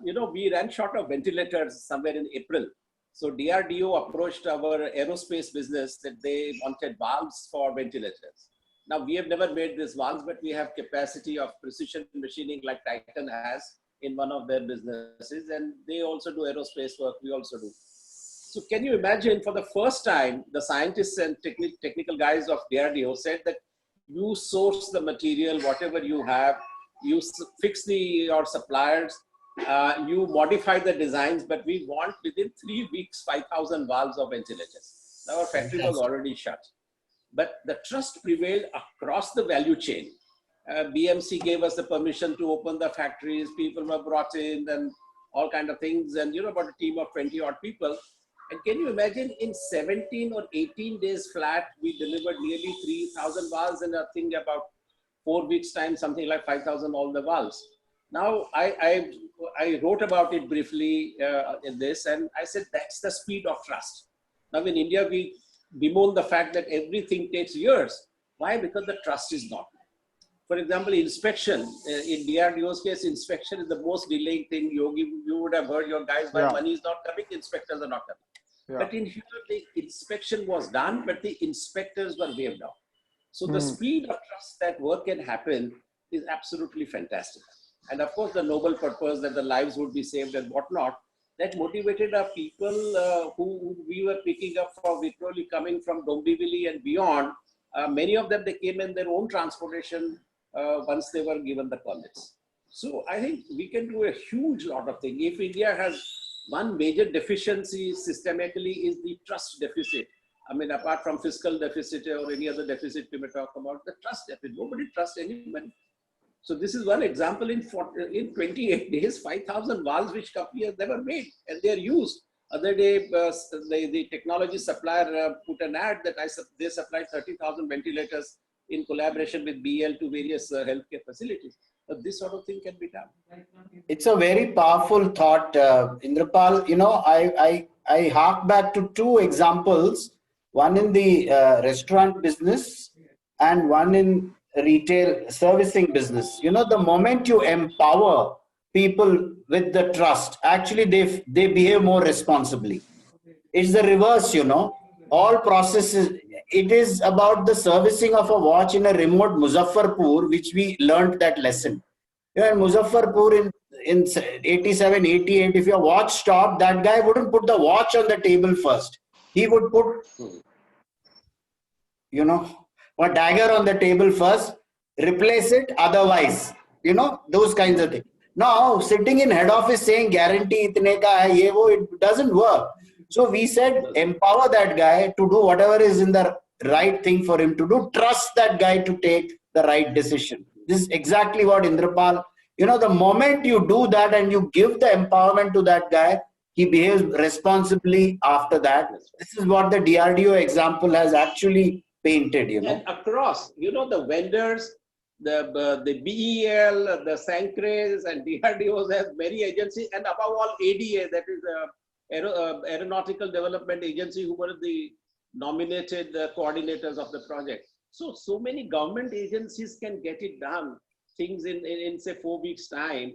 We ran short of ventilators somewhere in April. So DRDO approached our aerospace business that they wanted valves for ventilators. Now, we have never made these valves, but we have capacity of precision machining like Titan has in one of their businesses. And they also do aerospace work. We also do. So can you imagine, for the first time, the scientists and technical guys of DRDO said that you source the material, whatever you have, you fix your suppliers, you modify the designs, but we want within 3 weeks, 5,000 valves of ventilators. Now our factory was already shut. But the trust prevailed across the value chain. BMC gave us the permission to open the factories, people were brought in and all kind of things. And about a team of 20 odd people. And can you imagine in 17 or 18 days flat, we delivered nearly 3,000 valves in I think about 4 weeks time, something like 5,000 all the valves. Now I wrote about it briefly in this, and I said, that's the speed of trust. Now in India, we bemoan the fact that everything takes years. Why? Because the trust is not. For example, inspection, in DRDO's case, inspection is the most delaying thing. Yogi, you would have heard your guys, why money is not coming, inspectors are not coming. Yeah. But in here, the inspection was done, but the inspectors were waived out. So the speed of trust that work can happen is absolutely fantastic. And of course, the noble purpose that the lives would be saved and whatnot, that motivated our people who we were picking up for Vikroli coming from Dombivli and beyond. Many of them, they came in their own transportation once they were given the permits. So I think we can do a huge lot of things. If India has one major deficiency systemically is the trust deficit. I mean, apart from fiscal deficit or any other deficit we may talk about, the trust deficit. Nobody trusts anybody. So this is one example in 28 days, 5,000 valves which company has never made, and they are used. Other day, the technology supplier put an ad that they supplied 30,000 ventilators in collaboration with BL to various healthcare facilities. But this sort of thing can be done. It's a very powerful thought, Indrapal. I hark back to 2 examples, one in the restaurant business and one in retail servicing business. The moment you empower people with the trust, actually they behave more responsibly. It's the reverse, all processes. It is about the servicing of a watch in a remote Muzaffarpur, which we learned that lesson. In Muzaffarpur in 87, 88, if your watch stopped, that guy wouldn't put the watch on the table first. He would put, a dagger on the table first, replace it otherwise, those kinds of things. Now, sitting in head office saying guarantee itne ka hai, ye wo, it doesn't work. So we said, empower that guy to do whatever is in the right thing for him to do. Trust that guy to take the right decision. This is exactly what Indrapal, the moment you do that and you give the empowerment to that guy, he behaves responsibly after that. This is what the DRDO example has actually painted, And across, the vendors, the BEL, the Sankres and DRDOs has many agencies, and above all ADA, that is Aeronautical Development Agency, who were the nominated coordinators of the project. So many government agencies can get it done, things in say 4 weeks time.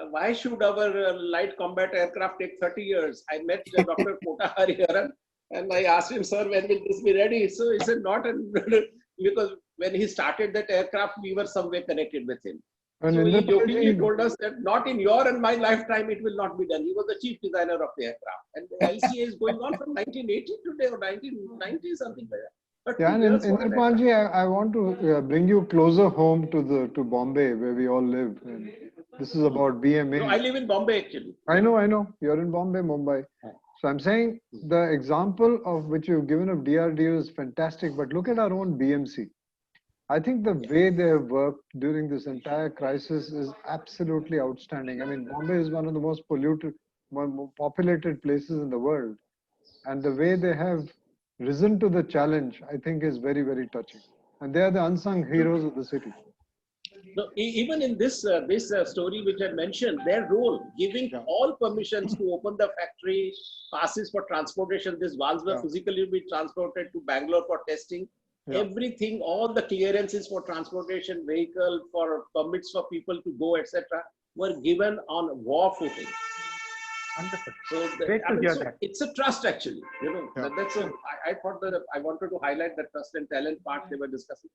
Why should our light combat aircraft take 30 years? I met Dr. Kota Hariharan and I asked him, sir, when will this be ready? So he said, not, because when he started that aircraft, we were somewhere connected with him. And so he Indrapalji, jokingly told us that not in your and my lifetime, it will not be done. He was the chief designer of the aircraft. And the LCA is going on from 1980 today or 1990, something like that. But yeah, 2 and years for an aircraft. Indrapalji, I want to bring you closer home to Bombay, where we all live. And this is about BMA. No, I live in Bombay actually. I know. You're in Bombay, Mumbai. So I'm saying the example of which you've given of DRDO is fantastic, but look at our own BMC. I think the way they have worked during this entire crisis is absolutely outstanding. I mean, Bombay is one of the most polluted, more populated places in the world. And the way they have risen to the challenge, I think is very, very touching. And they are the unsung heroes of the city. No, even in this story which I mentioned, their role, giving all permissions to open the factory, passes for transportation, these valves were physically be transported to Bangalore for testing. Everything, all the clearances for transportation, vehicle, for permits for people to go, etc., were given on war footing. Wonderful. So, Great to hear that. it's a trust actually. That's I thought that I wanted to highlight the trust and talent part they were discussing.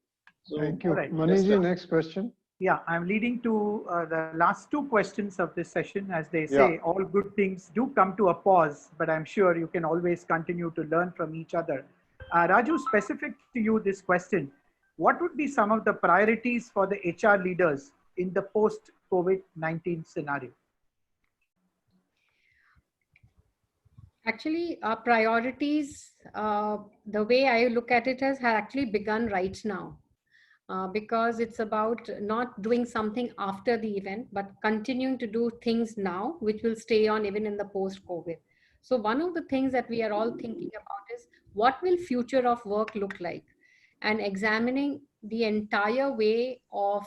So, Thank you. Right. Maniji, next question. Yeah, I'm leading to the last 2 questions of this session. As they say, all good things do come to a pause, but I'm sure you can always continue to learn from each other. Raju, specific to you this question, what would be some of the priorities for the HR leaders in the post-COVID-19 scenario? Actually, our priorities, the way I look at it, has actually begun right now. Because it's about not doing something after the event, but continuing to do things now, which will stay on even in the post-COVID. So one of the things that we are all thinking about is what will future of work look like, and examining the entire way of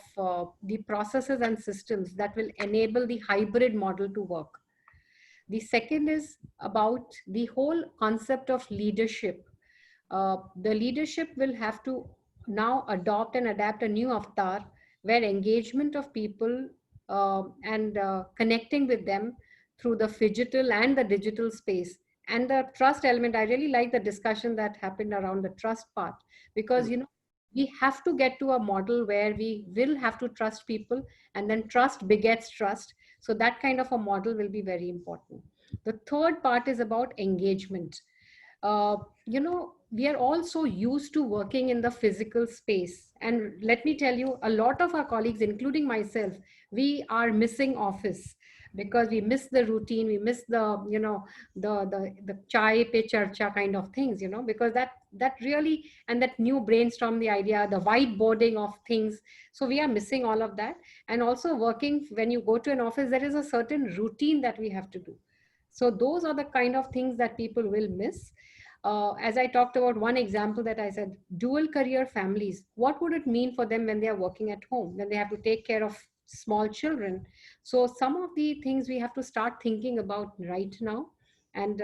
the processes and systems that will enable the hybrid model to work. The second is about the whole concept of leadership. The leadership will have to now adopt and adapt a new avatar where engagement of people and connecting with them through the phygital and the digital space, and the trust element. I really like the discussion that happened around the trust part, because we have to get to a model where we will have to trust people, and then trust begets trust. So that kind of a model will be very important. The third part is about engagement. We are all so used to working in the physical space. And let me tell you, a lot of our colleagues, including myself, we are missing office because we miss the routine, we miss the chai pe charcha kind of things, because that really, and that new brainstorm, the idea, the whiteboarding of things. So we are missing all of that. And also working, when you go to an office, there is a certain routine that we have to do. So those are the kind of things that people will miss. As I talked about, one example that I said, dual career families, what would it mean for them when they are working at home, when they have to take care of small children? So some of the things we have to start thinking about right now, and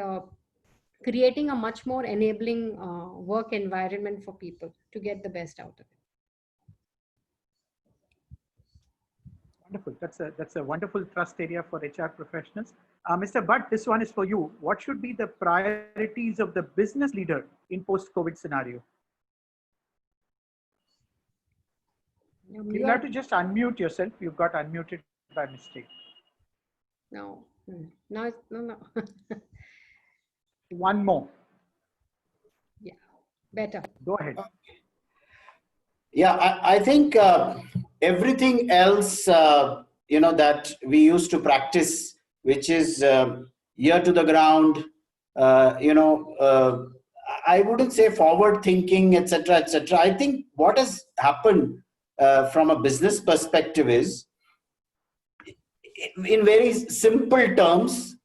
creating a much more enabling work environment for people to get the best out of it. Wonderful. That's a wonderful trust area for HR professionals. Mr. Bhatt, this one is for you. What should be the priorities of the business leader in post-COVID scenario? You'll have to just unmute yourself. You've got unmuted by mistake. No. One more. Yeah, better. Go ahead. Yeah, I think everything else, that we used to practice, which is ear to the ground, I wouldn't say forward thinking, etc., etc. I think what has happened from a business perspective is, in very simple terms,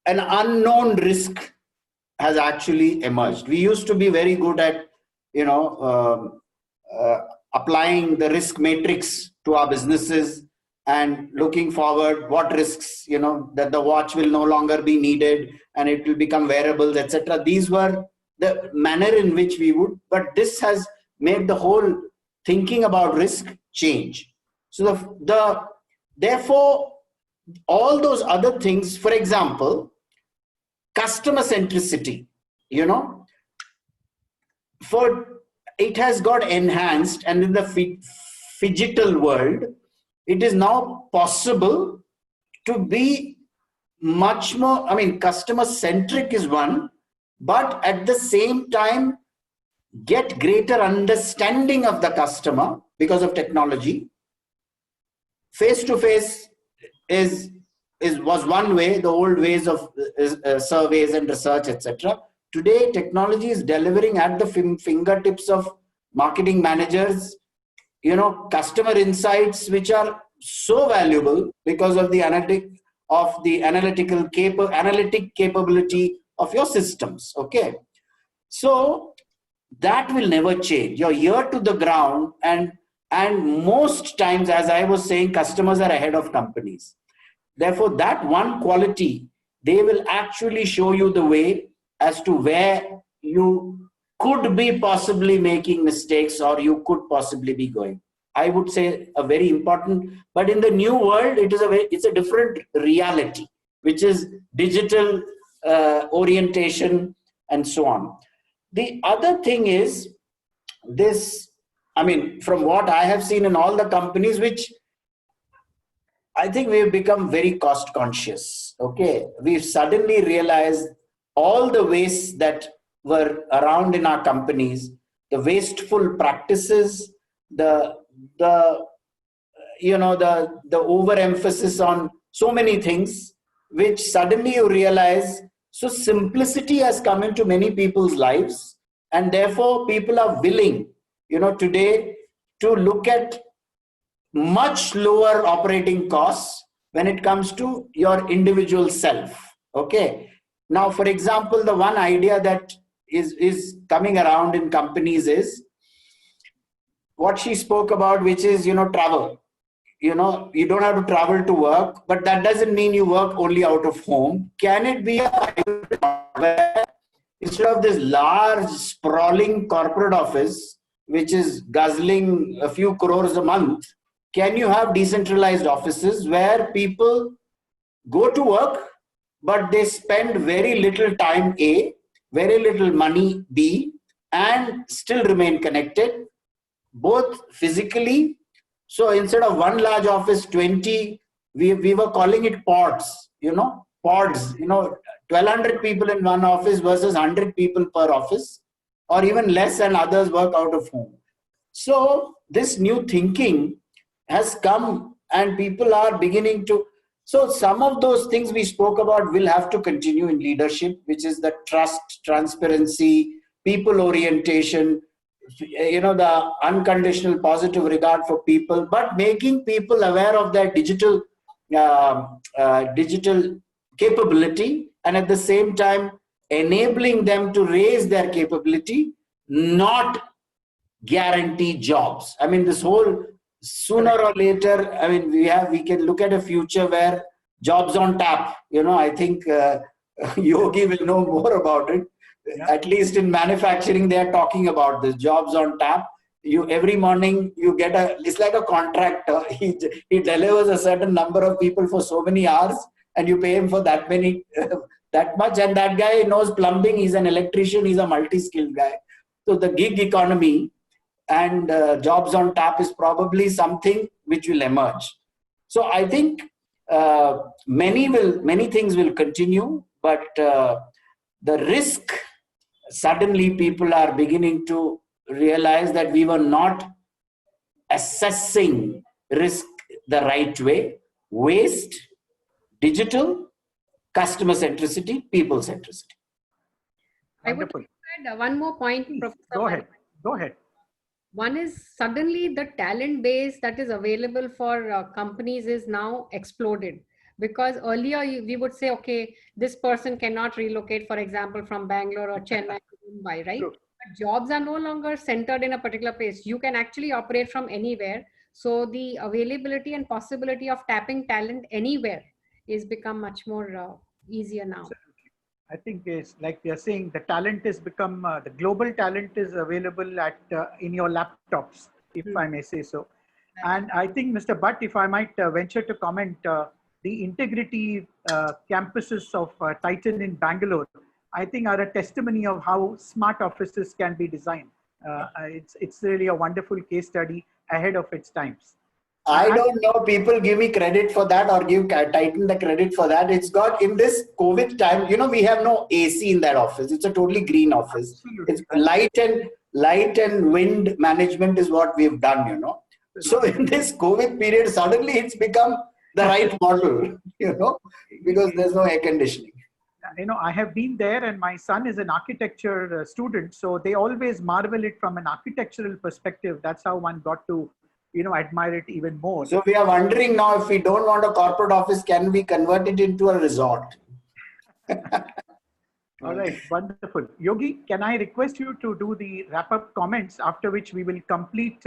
an unknown risk has actually emerged. We used to be very good at applying the risk matrix to our businesses and looking forward what risks, that the watch will no longer be needed and it will become wearables, etc. These were the manner in which we would, but this has made the whole thinking about risk change. So therefore, all those other things, for example, customer centricity, it has got enhanced, and in the phygital world, it is now possible to be much more, customer centric is one, but at the same time, get greater understanding of the customer because of technology. Face-to-face was one way, the old ways of surveys and research, etc. Today, technology is delivering at the fingertips of marketing managers, customer insights, which are so valuable because of the analytic capability of your systems. Okay, so that will never change. You're ear to the ground, and most times, as I was saying, customers are ahead of companies. Therefore, that one quality, they will actually show you the way as to where you could be possibly making mistakes or you could possibly be going. I would say a very important, but in the new world, it's a different reality, which is digital orientation and so on. The other thing is this, from what I have seen in all the companies, which I think we've become very cost conscious. Okay, we've suddenly realized all the wastes that were around in our companies, the wasteful practices, the overemphasis on so many things, which suddenly you realize. So simplicity has come into many people's lives, and therefore people are willing, today to look at much lower operating costs when it comes to your individual self. Okay. Now, for example, the one idea that is coming around in companies is what she spoke about, which is, travel. You don't have to travel to work, but that doesn't mean you work only out of home. Can it be a hybrid where instead of this large sprawling corporate office, which is guzzling a few crores a month, can you have decentralized offices where people go to work, but they spend very little time, A, very little money, B, and still remain connected, both physically. So instead of one large office, 20, we were calling it pods, pods, 1,200 people in one office versus 100 people per office, or even less, and others work out of home. So this new thinking has come, and people are beginning to. So some of those things we spoke about will have to continue in leadership, which is the trust, transparency, people orientation, the unconditional positive regard for people, but making people aware of their digital capability, and at the same time enabling them to raise their capability, not guarantee jobs. This whole sooner or later, we can look at a future where jobs on tap. I think Yogi will know more about it. Yeah. At least in manufacturing, they are talking about this, jobs on tap. Every morning you get it's like a contractor. He delivers a certain number of people for so many hours, and you pay him for that much. And that guy knows plumbing. He's an electrician. He's a multi-skilled guy. So the gig economy and jobs on tap is probably something which will emerge. So I think many things will continue, but the risk, suddenly people are beginning to realize that we were not assessing risk the right way. Waste, digital, customer centricity, people centricity. I would add one more point, Professor. Go ahead. One is suddenly the talent base that is available for companies is now exploded. Because earlier we would say, okay, this person cannot relocate, for example, from Bangalore or Chennai to Mumbai, right? True. Jobs are no longer centered in a particular place. You can actually operate from anywhere. So the availability and possibility of tapping talent anywhere is become much more easier now. Absolutely. I think it's like we are saying, the talent is become, the global talent is available at in your laptops, if I may say so. And I think, Mr. Bhatt, if I might venture to comment, the integrity campuses of Titan in Bangalore, I think are a testimony of how smart offices can be designed. It's really a wonderful case study ahead of its times. I don't know, people give me credit for that or give Titan the credit for that. It's got, in this COVID time, you know, we have no AC in that office. It's a totally green office. Absolutely. It's light and wind management is what we've done, you know. So in this COVID period, suddenly it's become the right model, you know, because there's no air conditioning. You know, I have been there, and my son is an architecture student, so they always marvel it from an architectural perspective. That's how one got to, you know, admire it even more. So we are wondering now, if we don't want a corporate office, can we convert it into a resort? All right, wonderful. Yogi, can I request you to do the wrap-up comments, after which we will complete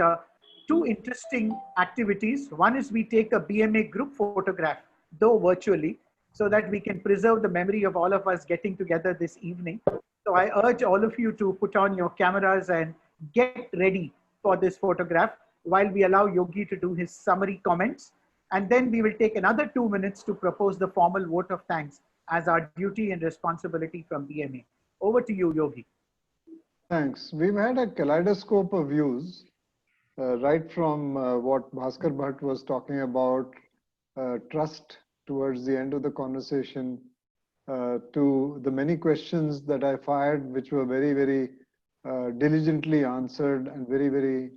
two interesting activities. One is we take a BMA group photograph, though virtually, so that we can preserve the memory of all of us getting together this evening. So I urge all of you to put on your cameras and get ready for this photograph while we allow Yogi to do his summary comments. And then we will take another 2 minutes to propose the formal vote of thanks as our duty and responsibility from BMA. Over to you, Yogi. Thanks. We've had a kaleidoscope of views, right from what Bhaskar Bhatt was talking about, trust towards the end of the conversation, to the many questions that I fired, which were very, very diligently answered and very, very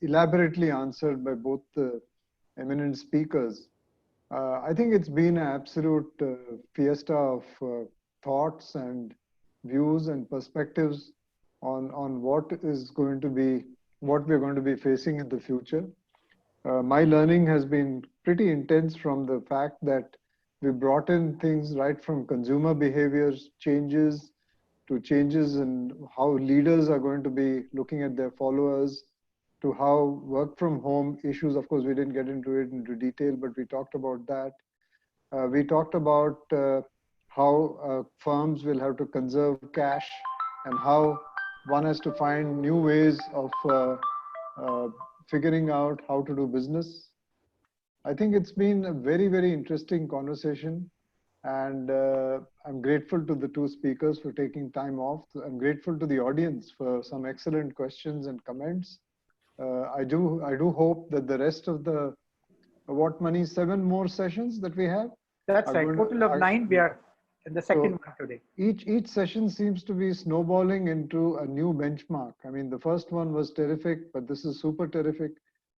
elaborately answered by both the eminent speakers. I think it's been an absolute fiesta of thoughts and views and perspectives on what is going to be, what we're going to be facing in the future. My learning has been pretty intense from the fact that we brought in things right from consumer behaviors changes to changes in how leaders are going to be looking at their followers, to how work from home issues. Of course, we didn't get into it into detail, but we talked about that. We talked about how firms will have to conserve cash and how one has to find new ways of figuring out how to do business. I think it's been a very, very interesting conversation, and I'm grateful to the two speakers for taking time off. I'm grateful to the audience for some excellent questions and comments. I do hope that the rest of the, what, Mani, 7 more sessions that we have? That's right, total of 9. We are in the second one today. Each session seems to be snowballing into a new benchmark. I mean, the first one was terrific, but this is super terrific.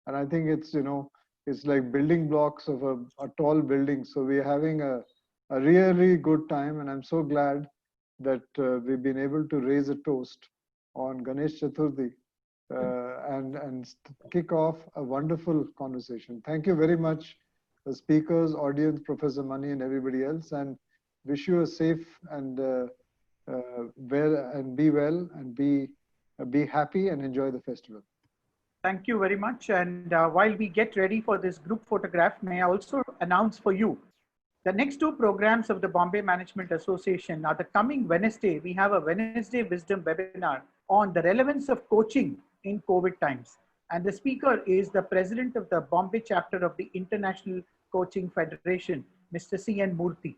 And I think it's, you know, it's like building blocks of a tall building. So we're having a really good time. And I'm so glad that we've been able to raise a toast on Ganesh Chaturthi and kick off a wonderful conversation. Thank you very much, the speakers, audience, Professor Mani, and everybody else. And wish you a safe and be well and be happy and enjoy the festival. Thank you very much. And while we get ready for this group photograph, may I also announce for you the next 2 programs of the Bombay Management Association are the coming Wednesday. We have a Wednesday Wisdom webinar on the relevance of coaching in COVID times. And the speaker is the president of the Bombay chapter of the International Coaching Federation, Mr. C.N. Murthy.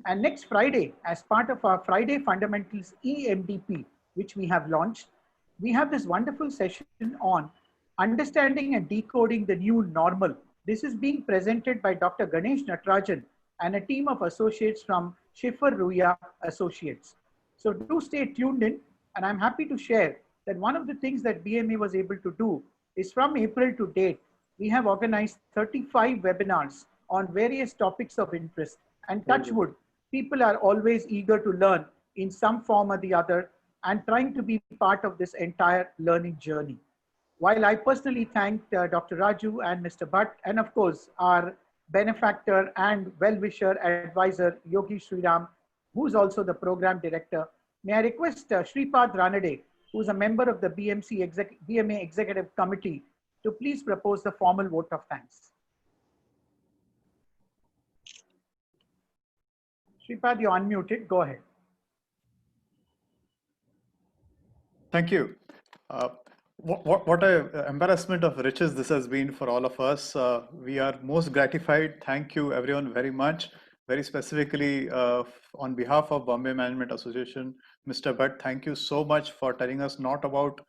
And next Friday, as part of our Friday Fundamentals EMDP, which we have launched, we have this wonderful session on understanding and decoding the new normal. This is being presented by Dr. Ganesh Natarajan and a team of associates from Schiffer Ruya Associates. So do stay tuned in, and I'm happy to share that one of the things that BMA was able to do is from April to date, we have organized 35 webinars on various topics of interest. And touch wood, people are always eager to learn in some form or the other and trying to be part of this entire learning journey. While I personally thanked Dr. Raju and Mr. Bhatt, and of course, our benefactor and well-wisher advisor, Yogi Sriram, who's also the program director, May I request Shripad Ranade, who is a member of the BMA Executive Committee, to please propose the formal vote of thanks. Shripad, you're unmuted. Go ahead. Thank you. What a embarrassment of riches this has been for all of us. We are most gratified. Thank you everyone very much. Very specifically on behalf of Bombay Management Association, Mr. Bhatt, thank you so much for telling us not about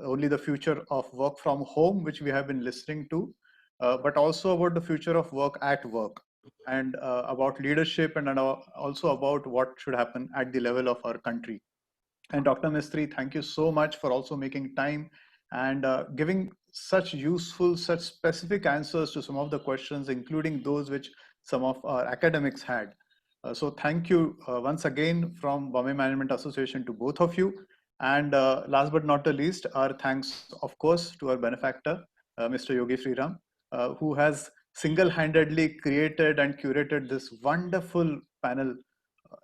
only the future of work from home, which we have been listening to, but also about the future of work at work, and about leadership, and also about what should happen at the level of our country. And Dr. Mistry, thank you so much for also making time and giving such useful, such specific answers to some of the questions, including those which some of our academics had. So thank you once again from Bombay Management Association to both of you. And last but not the least, our thanks, of course, to our benefactor, Mr. Yogi Sriram, who has single-handedly created and curated this wonderful panel.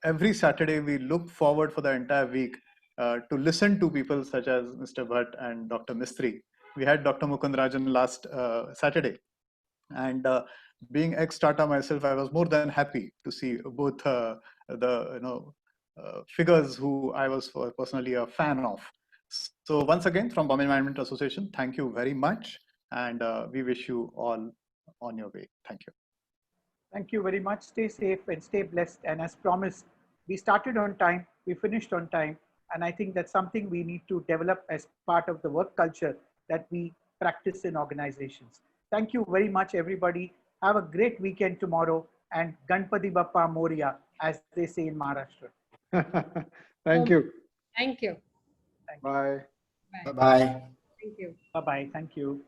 Every Saturday, we look forward for the entire week to listen to people such as Mr. Bhatt and Dr. Mistry. We had Dr. Mukundrajan last Saturday. And being ex-Tata myself, I was more than happy to see both the figures who I was personally a fan of. So once again, from Bombay Management Association, thank you very much. And we wish you all on your way. Thank you. Thank you very much. Stay safe and stay blessed. And as promised, we started on time, we finished on time. And I think that's something we need to develop as part of the work culture that we practice in organizations. Thank you very much, everybody. Have a great weekend tomorrow, and Ganpati Bappa Moria, as they say in Maharashtra. Thank you. Thank you. Bye. Bye-bye. Thank you. Bye-bye. Thank you.